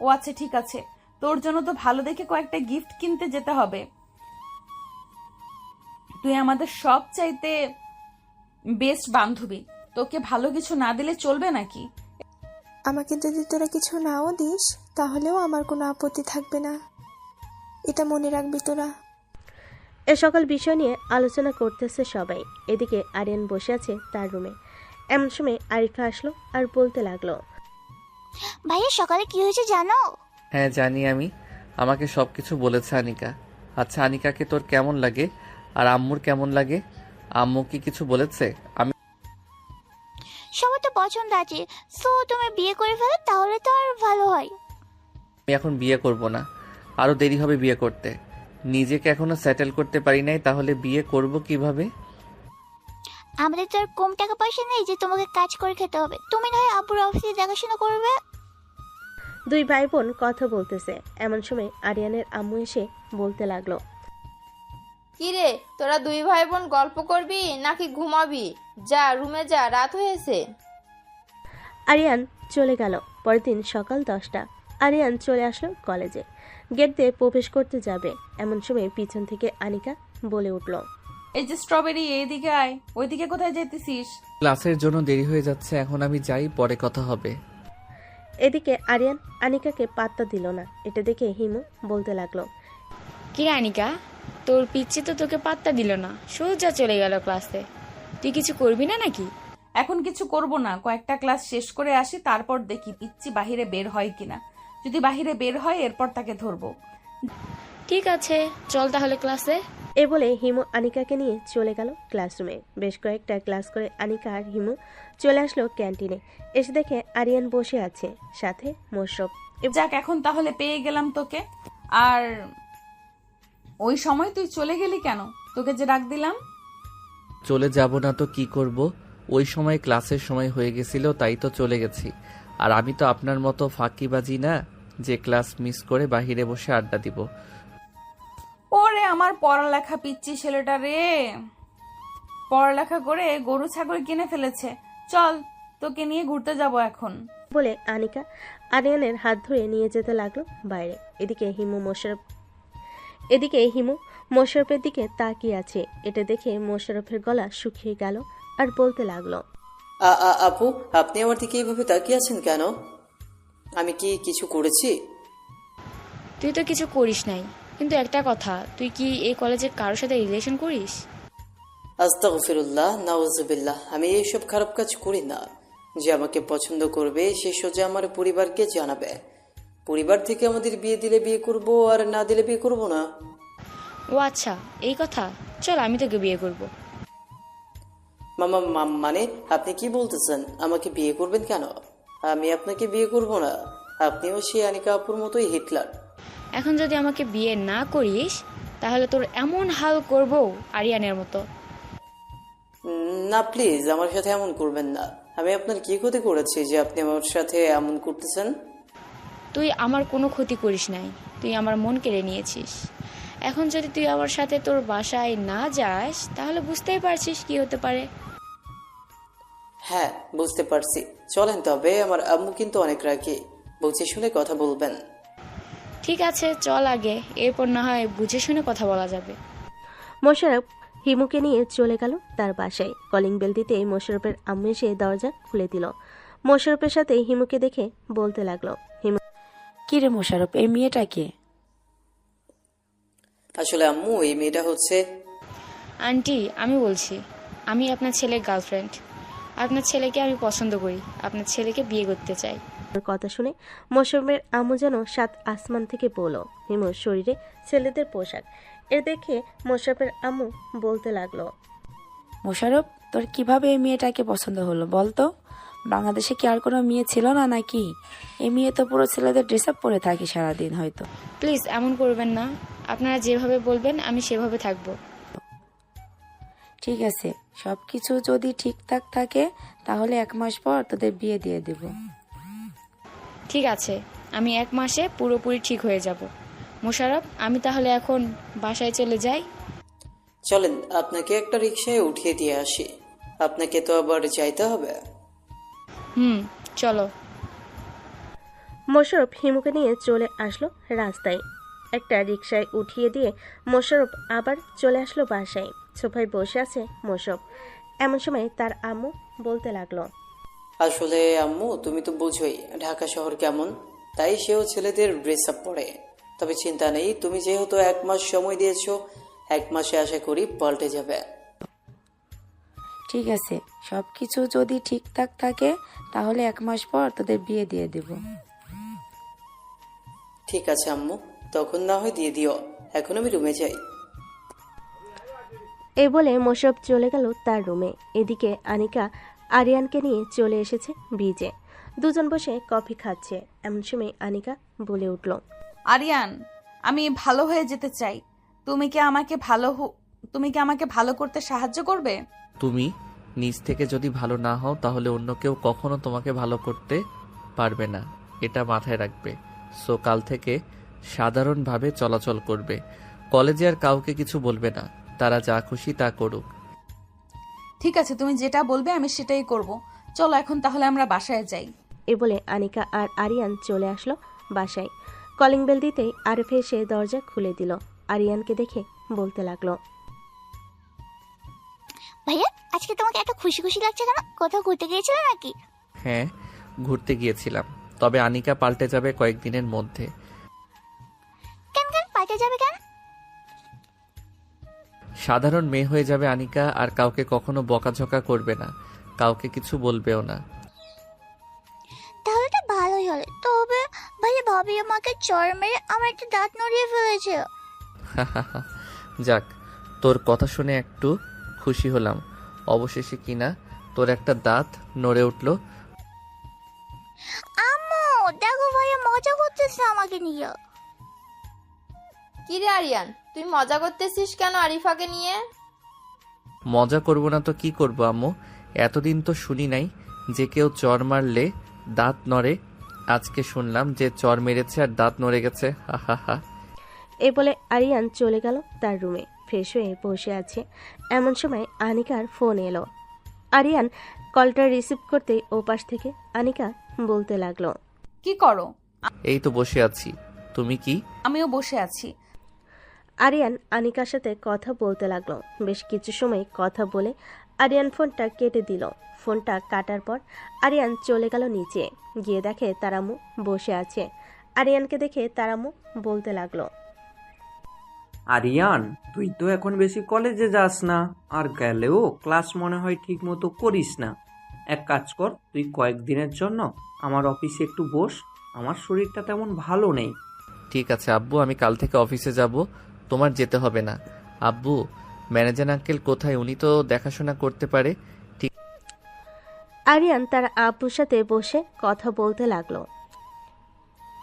ও আচ্ছা, ঠিক আছে। তোর জন্য তো ভালো দেখে কয়েকটা গিফট কিনতে যেতে হবে। তুই আমাদের সব চাইতে বেস্ট বান্ধবী, তোকে ভালো কিছু না দিলে চলবে নাকি? আমাকে যদি তোরা কিছু নাও দিস তাহলেও আমার কোনো আপত্তি থাকবে না, এটা মনে রাখবি তোরা। এ সকল বিষয় নিয়ে আলোচনা করতেছে সবাই। এদিকে আরিয়ান বসে আছে তার রুমে। এমন সময় আরিফা আসলো আর বলতে লাগলো, ভাইয়া সকালে কি হয়েছে জানো? হ্যাঁ জানি আমি, আমাকে সবকিছু বলেছে আনিকা। আচ্ছা আনিকাকে তোর কেমন লাগে আর আম্মুর কেমন লাগে? আম্মু কি কিছু বলেছে? আমি সবার তো পছন্দ আছে, সো তুমি বিয়ে করে ফেলো, তাহলে তো আর ভালো হয়। এখন বিয়ে করব না, আরো দেরি হবে বিয়ে করতে। নিজেকে এখনো সেটেল করতে পারি নাই, তাহলে বিয়ে করব কিভাবে? আমাদের তো আর কম টাকা পয়সা নেই যে তোমাকে কাজ করে খেতে হবে। তুমি না হয় আব্বুর অফিসে দেখাশোনা করবে। দুই ভাই বোন কথা বলতেছে, এমন সময় আরিয়ানের আম্মু এসে বলতে লাগলো, কি রে, তোরা দুই ভাই বোন গল্প করবি নাকি ঘুমাবি? যা রুমে যা, রাত হয়েছে। আরিয়ান চলে গেল। পরের দিন সকাল 10টা। আরিয়ান চলে আসলো কলেজে। গেট দিয়ে প্রবেশ করতে যাবে, এমন সময় পিছন থেকে আনিকা বলে উঠল, এই যে স্ট্রবেরি, এইদিকে আয়। ওইদিকে কোথায় যেতেছিস? ক্লাসের জন্য দেরি হয়ে যাচ্ছে, এখন আমি যাই, পরে কথা হবে। এদিকে আরিয়ান আনিকাকে পাত্তা দিল না। এটা দেখে হিমু বলতে লাগলো, কি রে আনিকা, তোর পিচ্ছি তো তোকে পাত্তা দিল না, সোজা চলে গেল ক্লাসে। তুই কিছু করবি না নাকি? এখন কিছু করব না, কয়েকটা ক্লাস শেষ করে আসি, তারপর দেখি পিচ্ছি বাহিরে বের হয় কিনা। যদি বাহিরে বের হয় এরপর তাকে ধরবো। ঠিক আছে, চল তাহলে ক্লাসে। এ বলে হিমু আনিকাকে নিয়ে চলে গেল ক্লাসরুমে। বেশ কয়েকটা ক্লাস করে আনিকা আর হিমু চলে আসলো ক্যান্টিনে। এসে দেখে আরিয়ান বসে আছে, সাথে মোশরফ। যাক, এখন তাহলে পেয়ে গেলাম তোকে। আর ওই সময় তুই চলে গেলি কেন? তোকে যে ডাক দিলাম। চলে যাব না তো কি করব, ওই সময় ক্লাসের সময় হয়ে গেছিল, তাই তো চলে গেছি। আর আমি তো আপনার মতো ফাঁকিবাজি না যে ক্লাস মিস করে বাহিরে বসে আড্ডা দিব। ওরে আমার পড়ালেখা পিচ্ছি ছেলেটা রে, পড়ালেখা করে গরু ছাগল কিনে ফেলেছে। চল, তোকে নিয়ে ঘুরতে যাব এখন। বলে আনিকা আরিয়ানের হাত ধরে নিয়ে যেতে লাগলো বাইরে। এদিকে হিমু মোশারফের দিকে তাকিয়ে আছে। এটা দেখে মোশারফের গলা শুকিয়ে গেল আর বলতে লাগলো, আপু, আপনি আমার দিকে এইভাবে তাকিয়ে আছেন কেন? আমি কি কিছু করেছি? তুই তো কিছু করিস নাই, কিন্তু একটা কথা, তুই কি এই কলেজে কারোর সাথে রিলেশন করিস? আস্তাগফিরুল্লাহ, নাউজুবিল্লাহ। আমি এইসব খারাপ কাজ করি না। যে আমাকে পছন্দ করবে সে সোজা আমার পরিবারকে জানাবে। পরিবার থেকে আমাদের বিয়ে দিলে বিয়ে করব, আর না দিলে বিয়ে করব না। ও আচ্ছা, এই কথা। চল, আমি তোকে বিয়ে করব। মানে আপনি কি বলতেছেন? আমাকে বিয়ে করবেন কেন? আমি আপনাকে বিয়ে করব না। আপনিও সেই আনিকা আপুর মতোই হিটলার। এখন যদি আমাকে বিয়ে না করিস তাহলে তোর এমন হাল করব আরিয়ানের মতো। না প্লিজ, আমার সাথে এমন করবেন না। আমি আপনার কি ক্ষতি করেছি যে আপনি আমার সাথে এমন করতেছেন? তুই আমার কোনো ক্ষতি করিস নাই, তুই আমার মন কেড়ে নিয়েছিস। এখন যদি তুই আমার সাথে তোর বাসায় না যাস তাহলে বুঝতেই পারছিস কি হতে পারে। হ্যাঁ, বুঝতে পারছি। চলেন তবে, আমার আম্মু কিন্তু অনেক রাগী, বুঝে শুনে কথা বলবেন। ঠিক আছে, চল আগে, এরপর না হয় বুঝে শুনে কথা বলা যাবে। মোশারফ হিমুকে নিয়ে চলে গেল তার বাসায়। কলিং বেল দিতে মোশারফের আম্মু এসে দরজা খুলে দিল। মোশারফের সাথে হিমুকে দেখে বলতে লাগলো, হিমু, কি রে মোশারফ, এই মেয়েটা কে? আসলে আম্মু, এই মেয়েটা হচ্ছে... আন্টি, আমি বলছি, আমি আপনার ছেলের গার্লফ্রেন্ড। আপনার ছেলেকে আমি পছন্দ করি, আপনার ছেলেকে বিয়ে করতে চাই। কথা শুনে মোশারফের আম্মু যেন 7 আসমান থেকে পড়লো। হিমুর শরীরে ছেলেদের পোশাক। এ দেখে মোশারফের আম্মু বলতে লাগলো, মোশারফ, তোর কিভাবে এই মেয়েটাকে পছন্দ হলো বলতো? বাংলাদেশে কি আর কোনো মেয়ে ছিল না নাকি? এই মেয়ে তো পুরো ছেলেদের ড্রেস আপ পরে থাকে সারাদিন। হয়তো প্লিজ এমন করবেন না, আপনারা যেভাবে বলবেন আমি সেভাবে থাকবো। ঠিক আছে, সব কিছু যদি ঠিকঠাক থাকে তাহলে 1 মাস পর তোদের বিয়ে দিয়ে দেব। ঠিক আছে, আমি 1 মাসে পুরোপুরি ঠিক হয়ে যাব। মোশারফ, আমি তাহলে এখন বাসায় চলে যাই। চলেন, আপনাকে একটা রিকশায় উঠিয়ে দিয়ে আসি। আপনাকে তো আবার যাইতে হবে। চলো। মোশারফ হিমুকে নিয়ে চলে আসলো রাস্তায়। একটা রিকশায় উঠিয়ে দিয়ে মোশারফ আবার চলে আসলো বাসায়। সোফায় বসে আছে মোশারফ। এমন সময় তার আম্মু বলতে লাগলো, আসলে আম্মু, তুমি তো বুঝোই ঢাকা শহর কেমন, তাই সেও ছেলেদের ড্রেস আপ পরে। তবে চিন্তা নেই, তুমি যেহেতু 1 মাস সময় দিয়েছো, 1 মাসে আশা করি পাল্টে যাবে। ঠিক আছে, সব কিছু যদি ঠিকঠাক থাকে তাহলে 1 মাস পর তোদের বিয়ে দিয়ে দেব। ঠিক আছে আম্মু, তখন না হয় দিয়ে দিও। এখন আমি রুমে যাই। এই বলে মোশারফ চলে গেল তার রুমে। এদিকে আনিকা আরিয়ানকে নিয়ে চলে এসেছে ব্রিজে। দুজন বসে কফি খাচ্ছে। এমন সময় আনিকা বলে উঠল, আরিয়ান, আমি ভালো হয়ে যেতে চাই। তুমি কি আমাকে ভালো করতে সাহায্য করবে? তুমি নিজ থেকে যদি ভালো না হও তাহলে অন্য কেউ কখনো তোমাকে ভালো করতে পারবে না, এটা মাথায় রাখবে। সো কাল থেকে সাধারণভাবে চলাচল করবে। কলেজে আর কাউকে কিছু বলবে না, তারা যা খুশি তা করুক। ঠিক আছে, তুমি যেটা বলবে আমি সেটাই করব। চলো এখন তাহলে আমরা বাসায় যাই। এ বলে আনিকা আর আরিয়ান চলে আসলো বাসায়। কলিং বেল দিতেই আরিফ এসে দরজা খুলে দিল। আরিয়ানকে দেখে বলতে লাগলো, ভাইয়া আজকে তোমাকে এত খুশি খুশি লাগছে কেন? কোথাও ঘুরতে গিয়েছিলে নাকি? হ্যাঁ, ঘুরতে গিয়েছিলাম, তবে আনিকা পাল্টে যাবে কয়েকদিনের মধ্যে। কেন কেন পাল্টে যাবে কেন? সাধারণ মেয়ে হয়ে যাবে আনিকা, আর কাউকে কখনো বকাঝকা করবে না, কাউকে কিছু বলবেও না। তাহলে তো ভালোই হলো। তবে ভাইয়া ভাবি আমাকে চড় মেরে আমার একটা দাঁত নড়িয়ে ফেলেছে। যাক, তোর কথা শুনে একটু খুশি হলাম। অবশেষে কিনা তোর একটা দাঁত নড়ে উঠলো। আম্মু দেখো ভাইয়া মজা করতেছে আমাকে নিয়ে। কি রে আরিয়ান, তুই মজা করতেছিস কেন আরিফাকে নিয়ে? মজা করব না তো কি করব আম্মু? এতদিন তো শুনি নাই যে কেউ চর মারলে দাঁত নড়ে। আজকে শুনলাম যে চর মেরেছে আর দাঁত নড়ে গেছে। হা হা হা। এ বলে আরিয়ান চলে গেল তার রুমে। ফ্রেশ হয়ে বসে আছে এমন সময় আনিকার ফোন এলো। আরিয়ান কলটা রিসিভ করতে ওপাশ থেকে আনিকা বলতে লাগলো, কি করো? এই তো বসে আছি, তুমি কি? আমিও বসে আছি। আরিয়ান আনিকার সাথে কথা বলতে লাগলো। বেশ কিছু সময় কথা বলে আরিয়ান ফোনটা কেটে দিল। ফোনটা কাটার পর আরিয়ান চলে গেল নিচে। গিয়ে দেখে তার আম্মু বসে আছে। আরিয়ানকে দেখে তার আম্মু বলতে লাগলো, আরিয়ান, তুই তো এখন বেশি কলেজে যাস না, আর গেলেও ক্লাস মনে হয় ঠিক মতো করিস না। এক কাজ কর, তুই কয়েকদিনের জন্য আমার অফিসে একটু বস, আমার শরীরটা তেমন ভালো নেই। ঠিক আছে আব্বু, আমি কাল থেকে অফিসে যাব, তোমার যেতে হবে না। আব্বু, ম্যানেজার আঙ্কেল কোথায়? উনি তো দেখাশোনা করতে পারে। ঠিক। আরিয়ান তার আব্বুর সাথে বসে কথা বলতে লাগলো।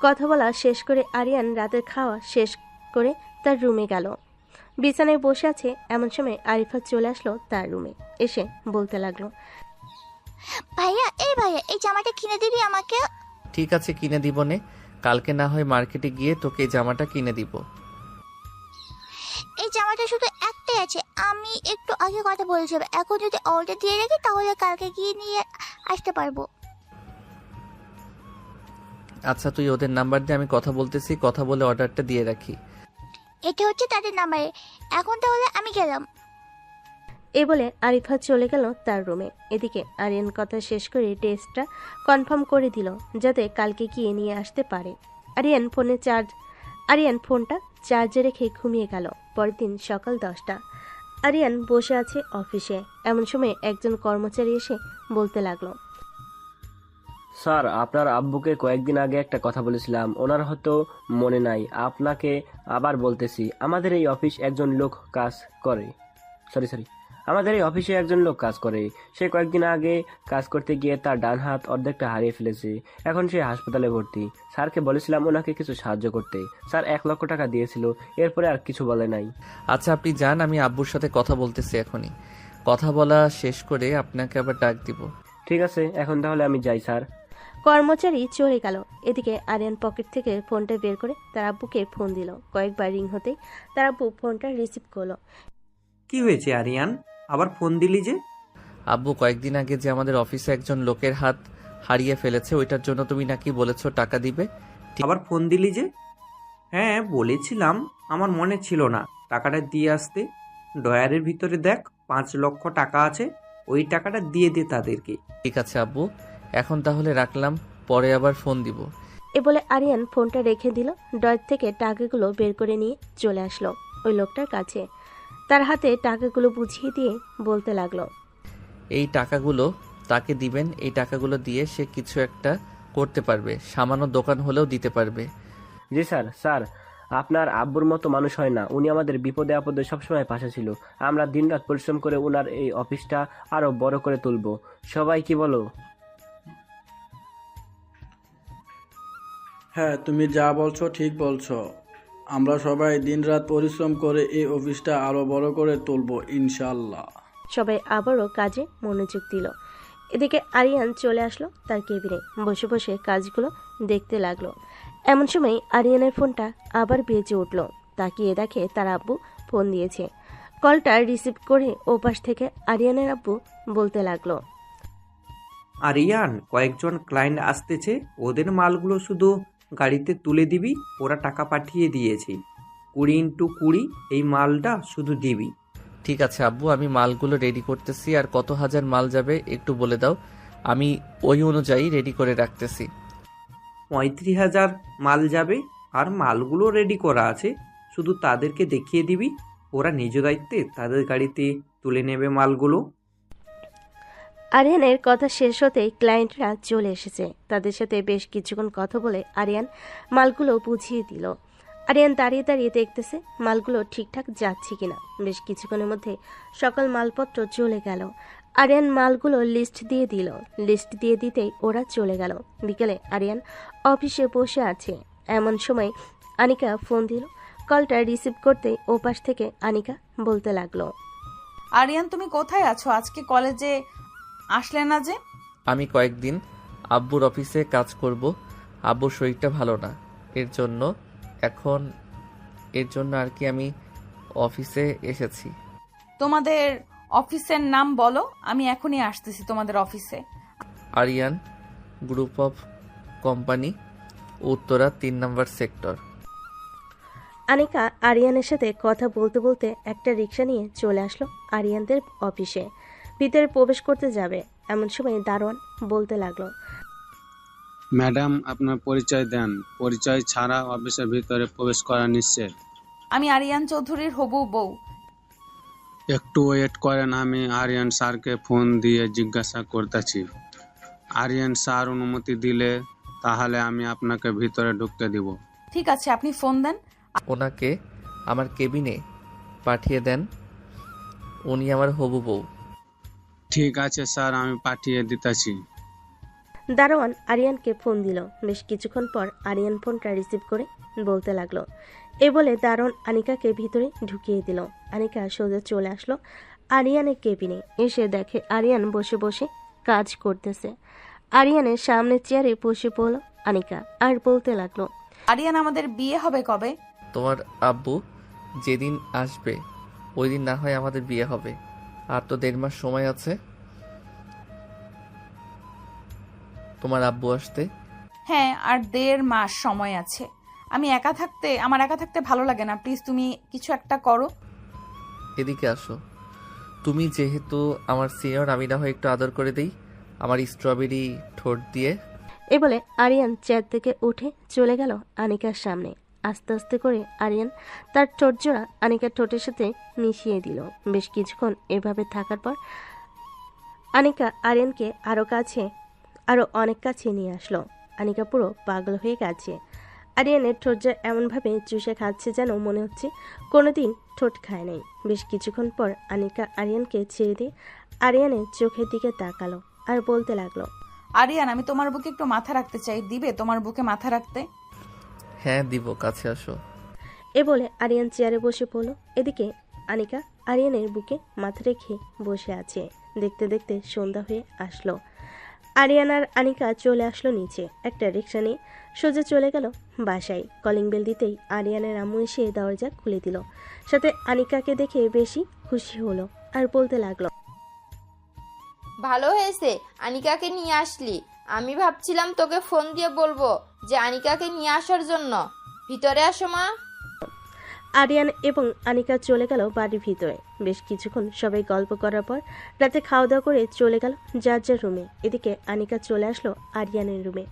কথা বলা শেষ করে আরিয়ান রাতের খাওয়া শেষ করে তার রুমে গেল। বিছানায় বসে আছে এমন সময় আরিফা চলে আসলো তার রুমে। এসে বলতে লাগলো, ভাইয়া এই জামাটা কিনে দিবি আমাকে? ঠিক আছে, কিনে দিব নে। কালকে না হয় মার্কেটে গিয়ে তোকে এই জামাটা কিনে দিব। এই জামাটা শুধু একটাই আছে, আমি একটু আগে কথা বলেছিলাম। এখন যদি অর্ডার দিয়ে রাখি তাহলে কালকে গিয়ে নিয়ে আসতে পারবো। আচ্ছা, তুই ওদের নাম্বার দিয়ে, আমি কথা বলতেছি, কথা বলে অর্ডারটা দিয়ে রাখি। এটা হচ্ছে তাদের নাম্বারে। এখন তাহলে আমি গেলাম। এ বলে আরিফা চলে গেল তার রুমে। এদিকে আরিয়ান কথা শেষ করে টেস্টটা কনফার্ম করে দিল যাতে কালকে গিয়ে নিয়ে আসতে পারে। আরিয়ান ফোনটা চার্জে রেখে ঘুমিয়ে গেল। পরের দিন সকাল 10টা। আরিয়ান বসে আছে অফিসে। এমন সময় একজন কর্মচারী এসে বলতে লাগলো, স্যার, আপনার আব্বুকে কয়েকদিন আগে একটা কথা বলেছিলাম, ওনার হয়তো মনে নাই। আপনাকে আবার বলতেছি, আমাদের এই অফিসে একজন লোক কাজ করে। সে কয়েকদিন আগে কাজ করতে গিয়ে তার ডান হাত অর্ধেকটা হারিয়ে ফেলেছে। এখন সে হাসপাতালে ভর্তি। স্যারকে বলেছিলাম ওনাকে কিছু সাহায্য করতে। স্যার 1 লক্ষ টাকা দিয়েছিল, এরপরে আর কিছু বলে নাই। আচ্ছা, আপনি যান, আমি আব্বুর সাথে কথা বলতেছি এখনই। কথা বলা শেষ করে আপনাকে আবার ডাক দিব। ঠিক আছে, এখন তাহলে আমি যাই স্যার। কর্মচারী চলে গেল। এদিকে আরিয়ান পকেট থেকে ফোনটা বের করে তার আব্বুকে ফোন দিল। কয়েকবার রিং হতেই তার আব্বু ফোনটা রিসিভ করলো। কি হয়েছে আরিয়ান, আবার ফোন দিলি যে? আব্বু, কয়েকদিন আগে যে আমাদের অফিসে একজন লোকের হাত হারিয়ে ফেলেছে, ওইটার জন্য তুমি নাকি বলেছো টাকা দিবে। আবার ফোন দিলি যে? হ্যাঁ বলেছিলাম, আমার মনে ছিল না। টাকাটা দিয়ে আসতে। ডয়ারের ভিতরে দেখ 5 লক্ষ টাকা আছে, ওই টাকাটা দিয়ে দে তাদেরকে। ঠিক আছে আব্বু, এখন তাহলে রাখলাম, পরে আবার ফোন দিব। এ বলে আরিয়ান ফোনটা রেখে দিল। ডয়ার থেকে টাকাগুলো বের করে নিয়ে চলে আসলো ওই লোকটার কাছে। তার হাতে টাকাগুলো বুঝিয়ে দিয়ে বলতে লাগলো, এই টাকাগুলো তাকে দিবেন। এই টাকাগুলো দিয়ে সে কিছু একটা করতে পারবে, সামান্য দোকান হলেও দিতে পারবে। জি স্যার। স্যার, আপনার আব্বুর মতো মানুষ হয় না। উনি আমাদের বিপদে আপদে সবসময় পাশে ছিল। আমরা দিনরাত পরিশ্রম করে ওনার এই অফিসটা আরো বড় করে তুলবো। সবাই কি বলো? হ্যাঁ, তুমি যা বলছো ঠিক বলছো। আমরা সবাই দিনরাত পরিশ্রম করে এই অফিসটা আরো বড় করে তুলবো ইনশাল্লাহ। সবাই আবারও কাজে মনোযোগ দিল। এদিকে আরিয়ান চলে আসলো তার কেবিনে, বসে বসে কাজগুলো দেখতে লাগলো। এমন সময় আরিয়ানের ফোনটা আবার বেজে উঠল। তাকিয়ে দেখে তার আব্বু ফোন দিয়েছে। কলটা রিসিভ করে ওপাশ থেকে আরিয়ানের আব্বু বলতে লাগলো, আরিয়ান, কয়েকজন ক্লায়েন্ট আসতেছে, ওদের মালগুলো শুধু গাড়িতে তুলে দিবি, ওরা টাকা পাঠিয়ে দিয়েছে। 20x20 এই মালটা শুধু দিবি। ঠিক আছে আব্বু, আমি মালগুলো রেডি করতেছি। আর কত হাজার মাল যাবে একটু বলে দাও, আমি ওই অনুযায়ী রেডি করে রাখতেছি। 35,000 মাল যাবে, আর মালগুলো রেডি করা আছে, শুধু তাদেরকে দেখিয়ে দিবি, ওরা নিজ দায়িত্বে তাদের গাড়িতে তুলে নেবে মালগুলো। আরিয়ানের কথা শেষ হতেই ক্লায়েন্টরা চলে এসেছে। তাদের সাথে বেশ কিছুক্ষণ কথা বলে আরিয়ান মালগুলো বুঝিয়ে দিল। আরিয়ান দাঁড়িয়ে দাঁড়িয়ে দেখতেছে মালগুলো ঠিকঠাক যাচ্ছে কিনা। বেশ কিছুক্ষণের মধ্যে সকল মালপত্র চলে গেল। আরিয়ান মালগুলো লিস্ট দিয়ে দিল। লিস্ট দিয়ে দিতেই ওরা চলে গেল। বিকেলে আরিয়ান অফিসে বসে আছে। এমন সময় আনিকা ফোন দিল। কলটা রিসিভ করতেই ওপাশ থেকে আনিকা বলতে লাগলো, আরিয়ান, তুমি কোথায় আছো? আজকে কলেজে আসলে না যে? আমি কয়েকদিন আব্বুর অফিসে কাজ করব। আব্বুর শরীরটা ভালো না, এর জন্য আর কি আমি অফিসে এসেছি। তোমাদের অফিসের নাম বলো, আমি এখনই আসতেছি তোমাদের অফিসে। Ariyan group of company, Uttara 3 নম্বর সেক্টর। আনিকা আরিয়ানের সাথে কথা বলতে বলতে একটা রিক্সা নিয়ে চলে আসলো আরিয়ানদের অফিসে। ভিতরে প্রবেশ করতে যাবে এমন সময় দারোয়ান বলতে লাগলো, ম্যাডাম, আপনার পরিচয় দেন। পরিচয় ছাড়া অফিসের ভিতরে প্রবেশ করা নিষেধ। আমি আরিয়ান চৌধুরীর হবু বউ। একটু ওয়েট করেন, আমি আরিয়ান স্যারকে ফোন দিয়ে জিজ্ঞাসা করতেছি। আরিয়ান স্যার অনুমতি দিলে তাহলে আমি আপনাকে ভিতরে ঢুকতে দিব। ঠিক আছে, আপনি ফোন দেন। ওনাকে আমার কেবিনে পাঠিয়ে দেন, উনি আমার হবু বউ। ঠিক আছে স্যার, আমি পাঠিয়ে দিতেছি। দারোয়ান আরিয়ানকে ফোন দিল। বেশ কিছুক্ষণ পর আরিয়ান ফোনটা রিসিভ করে বলতে লাগলো। এ বলে দারোয়ান আনিকাকে ভিতরে ঢুকিয়ে দিল। আনিকা সোজা চলে আসলো আরিয়ানের কেবিনে। এসে দেখে আরিয়ান বসে বসে কাজ করতেছে। আরিয়ানের সামনে চেয়ারে বসে পড়ল আনিকা আর বলতে লাগলো, আরিয়ান, আমাদের বিয়ে হবে কবে? তোমার আব্বু যেদিন আসবে ওই দিন না হয় আমাদের বিয়ে হবে। আর তো 1.5 মাস সময় আছে তোমার আব্বু আসতে। হ্যাঁ, আর 1.5 মাস সময় আছে। আমার একা থাকতে ভালো লাগে না। প্লিজ তুমি কিছু একটা করো। এদিকে আসো। তুমি যেহেতু আমার সিনিয়র, আমি না হয় একটু আদর করে দেই আমার স্ট্রবেরি ঠোঁট দিয়ে। এ বলে আরিয়ান চেয়ার থেকে উঠে চলে গেল আনিকার সামনে। আস্তে আস্তে করে আরিয়ান তার ঠোঁট জোড়া আনিকার ঠোঁটের সাথে মিশিয়ে দিল। বেশ কিছুক্ষণ এভাবে থাকার পর আনিকা আরিয়ানকে আরো অনেক কাছে নিয়ে আসলো। আনিকা পুরো পাগল হয়ে গেছে। আরিয়ানের ঠোঁট জোড়া এমনভাবে চুষে খাচ্ছে যেন মনে হচ্ছে কোনোদিন ঠোঁট খায় নাই। বেশ কিছুক্ষণ পর আনিকা আরিয়ানকে ছেড়ে দিয়ে আরিয়ানের চোখের দিকে তাকালো আর বলতে লাগলো, আরিয়ান, আমি তোমার বুকে একটু মাথা রাখতে চাই। দিবে তোমার বুকে মাথা রাখতে? হ্যাঁ দিব, কাছে আসো। এ বলে আরিয়ান চেয়ারে বসে পড়ল। এদিকে আনিকা আরিয়ানের বুকে মাথা রেখে বসে আছে। দেখতে দেখতে সন্ধ্যা হয়ে আসলো। আরিয়ান আর আনিকা চলে আসলো নিচে। একটা রিক্সা নিয়ে সোজা চলে গেল বাসায়। কলিং বেল দিতেই আরিয়ানের আম্মু এসে দরজা খুলে দিল। সাথে আনিকাকে দেখে বেশি খুশি হলো আর বলতে লাগলো, ভালো হয়েছে আনিকাকে নিয়ে আসলি। আমি ভাবছিলাম তোকে ফোন দিয়ে বলবো যে আনিকাকে নিয়ে আসার জন্য। ভিতরে আসো মা। আরিয়ান এবং আনিকা চলে গেল বাড়ির ভিতরে। বেশ কিছুক্ষণ সবাই গল্প করার পর রাতে খাওয়া দাওয়া করে চলে গেল যার যার রুমে। এদিকে আনিকা চলে আসলো আরিয়ানের রুমে।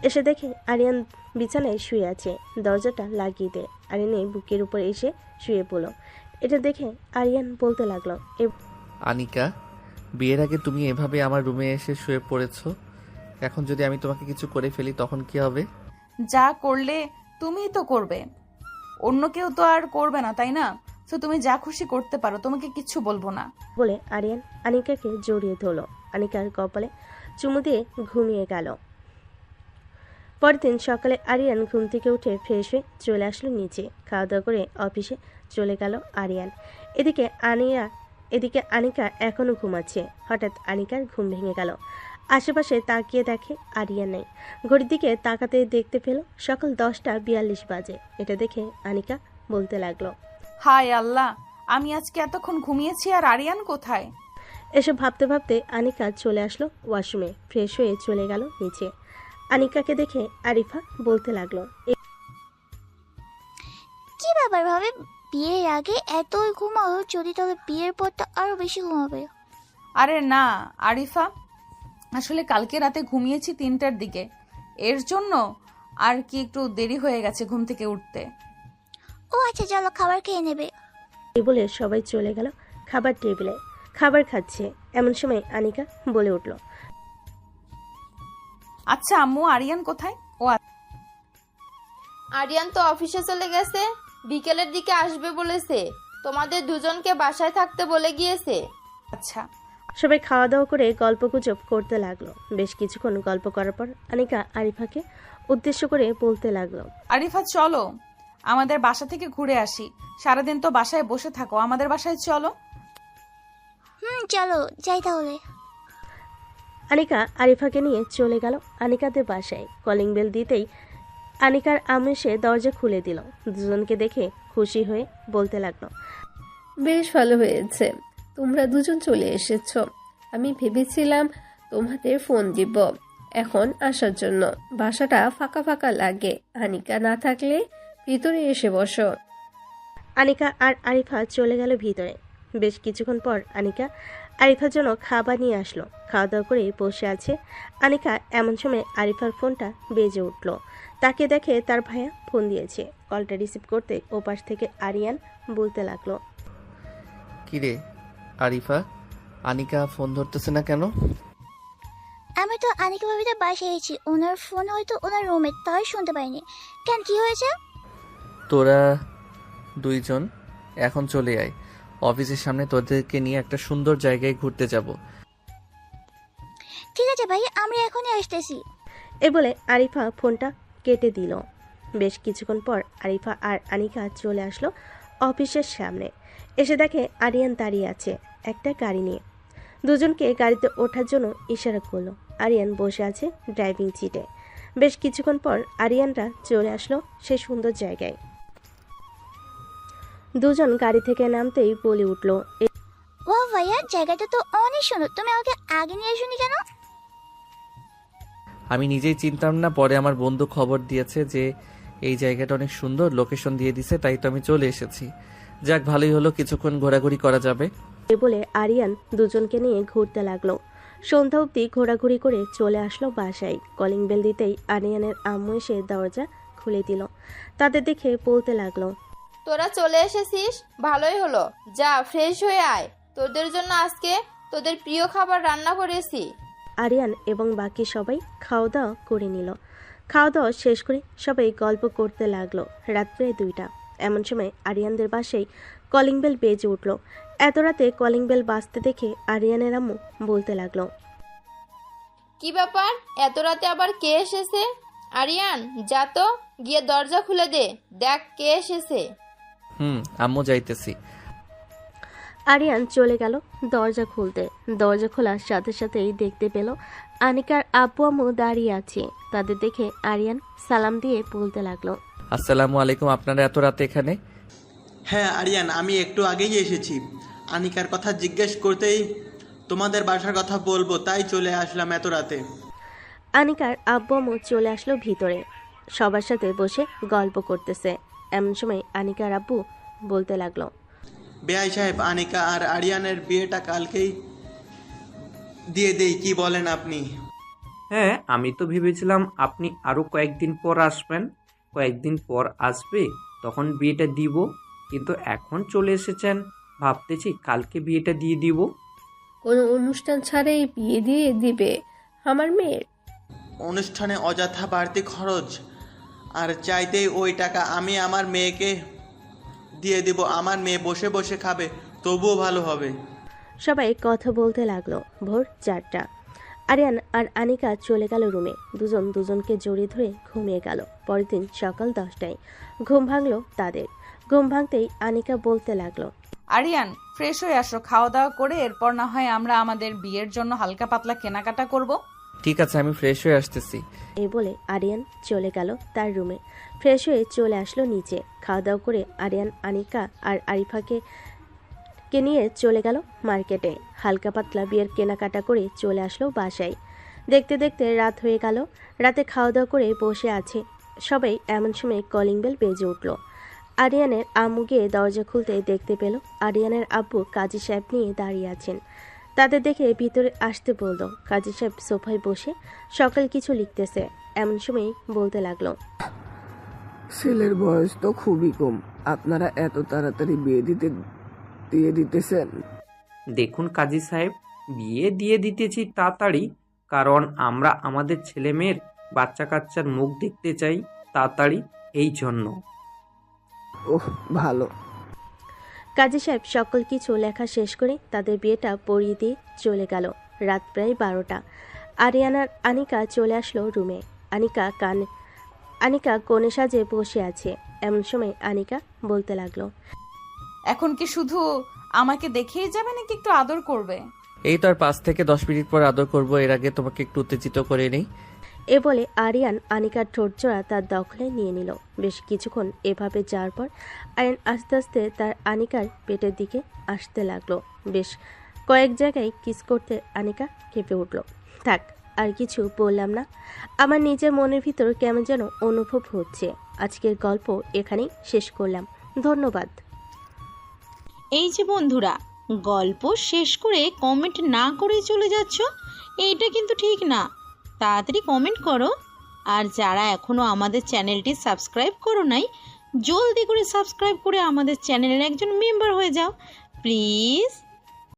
এসে দেখে আরিয়ান বিছানায় শুয়ে আছে। দরজাটা লাগিয়ে দেয়। আরিয়ানের বুকের উপর এসে শুয়ে পড়ল। এটা দেখে আরিয়ান বলতে লাগলো, আনিকা, বিয়ের আগে তুমি এভাবে আমার রুমে এসে শুয়ে পড়েছো, এখন যদি আমি তোমাকে কিছু করে ফেলি তখন কি হবে? যা করলে তুমিই তো করবে, অন্য কেউ তো আর করবে না, তাই না? তো তুমি যা খুশি করতে পারো, তোমাকে কিচ্ছু বলবো না বলে আরিয়ান আনিকাকে জড়িয়ে ধরলো। আনিকার কপালে চুমু দিয়ে ঘুমিয়ে গেল। পরের দিন সকালে আরিয়ান ঘুম থেকে উঠে ফ্রেশ হয়ে চলে আসলো নিচে। খাওয়া দাওয়া করে অফিসে চলে গেল আরিয়ান। এদিকে এদিকে আনিকা এখনো ঘুমাচ্ছে। হঠাৎ আনিকার ঘুম ভেঙে গেল। আশেপাশে তাকিয়ে দেখে আরিয়ান নেই। ঘড়ির দিকে তাকাতে দেখতে পেল সকাল 10:42 বাজে। এটা দেখে আনিকা বলতে লাগলো, হায় আল্লাহ, আমি আজকে এতক্ষণ ঘুমিয়েছি আর আরিয়ান কোথায়? এসব ভাবতে ভাবতে আনিকা চলে আসলো ওয়াশরুমে। ফ্রেশ হয়ে চলে গেল নিচে। আনিকাকে দেখে আরিফা বলতে লাগলো, কি ব্যাপার ভাবে, বিয়ের আগে এতই ঘুমাও, যদি তবে বিয়ের পর তো আরো বেশি ঘুমাবে। আরে না আরিফা, আসলে কালকে রাতে ঘুমিয়েছি 3টার দিকে, এর জন্য আর কি একটু দেরি হয়ে গেছে ঘুম থেকে উঠতে। ও আচ্ছা, চলো খাবার খেয়ে নেবে। এই বলে সবাই চলে গেল খাবার টেবিলে। খাবার খাচ্ছে এমন সময় আনিকা বলে উঠল, আচ্ছা আম্মু, আরিয়ান কোথায়? ও আরিয়ান তো অফিসে চলে গেছে, বিকেলের দিকে আসবে বলেছে। তোমাদের দুজনকে বাসায় থাকতে বলে গিয়েছে। আচ্ছা। সবাই খাওয়া দাওয়া করে গল্পগুজব করতে লাগলো। বেশ কিছুক্ষণ গল্প করার পর আনিকা আরিফাকে উদ্দেশ্য করে বলতে লাগলো, আরিফা চলো আমাদের বাসা থেকে ঘুরে আসি, সারাদিন তো বাসায় বসে থাকো, আমাদের বাসায় চলো। চলো যাই তাহলে। আনিকা আরিফাকে নিয়ে চলে গেল আনিকাদের বাসায়। কলিং বেল দিতেই আনিকার আম্মু এসে দরজা খুলে দিল। দুজনকে দেখে খুশি হয়ে বলতে লাগলো, বেশ ভালো হয়েছে তোমরা দুজন চলে এসেছো। আমি ভেবেছিলাম তোমাদের ফোন দিব এখন আসার জন্য। বাসাটা ফাঁকা ফাঁকা লাগে, আনিকা না থাকলে ভিতরে এসে বসো। আনিকা আর আরিফা চলে গেল ভিতরে। বেশ কিছুক্ষণ পর আনিকা আরিফার জন্য খাবার নিয়ে আসলো। খাওয়া দাওয়া করে বসে আছে আনিকা। এমন সময় আরিফার ফোনটা বেজে উঠল। তাকে দেখে তার ভাইয়া ফোন দিয়েছে। কলটা রিসিভ করতে ওপাশ থেকে আরিয়ান বলতে লাগলো, কিরে আরিফা, আনিকা ফোন ধরতেছে না কেন? আমি তো আনিকা ভাবিতে বাসায় এসেছি, ওনার ফোন হয়তো ওনার রুমে, তাই শুনতে পাইনি। কেন, কি হয়েছে? তোরা দুইজন এখন চলে আয়, অফিসের সামনে তোদেরকে নিয়ে একটা সুন্দর জায়গায় ঘুরতে যাব। ঠিক আছে ভাই, আমি এখনই আসতেছি। এ বলে আরিফা ফোনটা কেটে দিল। বেশ কিছুক্ষণ পর আরিফা আর আনিকা চলে আসলো অফিসের সামনে। এসে দেখে আরিয়ান দাঁড়িয়ে আছে একটা গাড়ি নিয়ে। দুজনকে গাড়িতে ওঠার জন্য ইশারা করলো। আরিয়ান বসে আছে ড্রাইভিং সিটে। বেশ কিছুক্ষণ পর আরিয়ানরা চলে আসলো সেই সুন্দর জায়গায়। দুজন গাড়ি থেকে নামতেই বলে উঠলো, ও ভাইয়া, জায়গাটা তো অনেক সুন্দর, তুমি আমাকে আগে নিয়ে আসোনি কেন? আমি নিজেই চিনতাম না, পরে আমার বন্ধু খবর দিয়েছে যে এই জায়গাটা অনেক সুন্দর, লোকেশন দিয়ে দিছে, তাই তো আমি চলে এসেছি। যাক, ভালোই হলো, কিছুক্ষণ ঘোরাঘুরি করা যাবে। এ বলে আরিয়ান দুজনকে নিয়ে ঘুরতে লাগলো। সন্ধ্যা অবধি ঘোরাঘুরি করে চলে আসলো বাসায়। কলিং বেল দিতেই আরিয়ানের আম্মু এসে দরজা খুলে দিল। তাদের দেখে বলতে লাগলো, তোরা চলে এসেছিস, ভালোই হলো। যা ফ্রেশ হয়ে আয়, তোদের জন্য আজকে তোদের প্রিয় খাবার রান্না করেছি। আরিয়ান এবং বাকি সবাই খাওয়া দাওয়া করে নিল। খাওয়া দাওয়া শেষ করে সবাই গল্প করতে লাগলো। রাত প্রায় 2টা। এমন সময় আরিয়ানদের বাসায় কলিং বেল বেজে উঠল। এত রাতে কলিং বেল বাজতে দেখে আরিয়ানের আম্মু বলতে লাগলো, কি ব্যাপার, এত রাতে আবার কে এসেছে? আরিয়ান, যা তো গিয়ে দরজা খুলে দে, দেখ কে এসেছে। আম্মু যাইতেছি। আরিয়ান চলে গেল দরজা খুলতে। দরজা খোলার সাথে সাথেই দেখতে পেল আনিকার আব্বু আম্মু দাঁড়িয়ে আছে। তাদের দেখে আরিয়ান সালাম দিয়ে বলতে লাগলো, আসসালামু আলাইকুম, আপনারা এত রাতে এখানে? হ্যাঁ আরিয়ান, আমি একটু আগেই এসেছি। আনিকার কথা জিজ্ঞেস করতেই তোমাদের বাসার কথা বলবো, তাই চলে আসলাম এত রাতে। আনিকার আব্বু আম্মু চলে আসলো ভিতরে। সবার সাথে বসে গল্প করতেছে। এমন সময় আনিকার আব্বু বলতে লাগলো, বেআই সাহেব, আনিকা আর আরিয়ানের বিয়েটা কালকেই দিয়ে দেই, কি বলেন আপনি? হ্যাঁ, আমি তো ভেবেছিলাম আপনি আরো কয়েকদিন পর আসবেন। কয়েকদিন পর আসবে, তখন বিয়েটা দিব, কিন্তু এখন চলে এসেছেন, ভাবতেছি কালকে বিয়েটা দিয়ে দিব। কোনো অনুষ্ঠান ছাড়াই বিয়ে দিয়ে দিবে আমার মেয়ের? অনুষ্ঠানে অযথা বাড়তি খরচ, আর চাইতেই ওই টাকা আমি আমার মেয়েকে দিয়ে দিব। আমার মেয়ে বসে বসে খাবে, তবুও ভালো হবে। সবাই কথা বলতে লাগলো। ভোর 4টা। আরিয়ান আর আনিকা চলে গেল রুমে। দুজন দুজনকে জড়িয়ে ধরে ঘুমিয়ে গেল। পরের দিন সকাল 10টায় ঘুম ভাঙলো তাদের। ঘুম ভাঙতেই আনিকা বলতে লাগলো, আরিয়ান, ফ্রেশ হয়ে আসো, খাওয়া দাওয়া করে এরপর না হয় আমরা আমাদের বিয়ের জন্য হালকা পাতলা কেনাকাটা করব। ঠিক আছে, আমি ফ্রেশ হয়ে আসতেছি। এই বলে আরিয়ান চলে গেল তার রুমে। ফ্রেশ হয়ে চলে আসলো নিচে। খাওয়া দাওয়া করে আরিয়ান আনিকা আর আরিফাকে নিয়ে চলে গেল মার্কেটে। হালকা পাতলা বিয়ের কেনাকাটা করে চলে আসলো বাসায়। দেখতে দেখতে রাত হয়ে গেল। রাতে খাওয়া দাওয়া করে বসে আছে সবাই, এমন সময় কলিং বেল বেজে উঠল। আরিয়ানের আম্মু গিয়ে দরজা খুলতে দেখতে পেল আরিয়ানের আব্বু কাজী সাহেব নিয়ে দাঁড়িয়ে আছেন। তাদের দেখে ভিতরে আসতে বলল। কাজী সাহেব সোফায় বসে সকাল কিছু লিখতেছে। এমন সময় বলতে লাগলো, ছেলের বয়স তো খুবই কম, আপনারা এত তাড়াতাড়ি বিয়ে দিয়ে দিতেছেন? দেখুন কাজী সাহেব, বিয়ে দিয়ে দিতেছি তাড়াতাড়ি কারণ আমরা আমাদের ছেলে মেয়ের বাচ্চা কাচ্চার মুখ দেখতে চাই তাড়াতাড়ি, এই জন্য। ওহ, ভালো। কাজী সাহেব সকল কিছু লেখা শেষ করে তাদের বিয়েটা পড়িয়ে দিয়ে চলে গেল। রাত প্রায় 12টা। আরিয়ান আর আনিকা চলে আসলো রুমে। আনিকা কোণে সাজে বসে আছে। এমন সময় আনিকা বলতে লাগলো, এখন কি শুধু আমাকে দেখেই যাবে নাকি একটু আদর করবে? এই তো আর 5 থেকে 10 মিনিট পর আদর করব, এর আগে তোমাকে একটু উত্তেজিত করে নেই। এ বলে আরিয়ান আনিকার ঠোঁটজোড়া তার দখলে নিয়ে নিল। বেশ কিছুক্ষণ এভাবে যাওয়ার পর আরিয়ান আস্তে আস্তে তার আনিকার পেটের দিকে আসতে লাগলো। বেশ কয়েক জায়গায় কিস করতে আনিকা কেঁপে উঠল। থাক, আর কিছু বললাম না। আমার নিজের মনের ভিতর কেমন যেন অনুভব হচ্ছে। আজকের গল্প এখানেই শেষ করলাম। ধন্যবাদ। এই যে বন্ধুরা, গল্প শেষ করে কমেন্ট না করে চলে যাচ্ছ, এইটা কিন্তু ঠিক না। তাড়াতাড়ি কমেন্ট করো। আর যারা এখনও আমাদের চ্যানেলটি সাবস্ক্রাইব করো নাই, জলদি করে সাবস্ক্রাইব করে আমাদের চ্যানেলের একজন মেম্বার হয়ে যাও প্লিজ।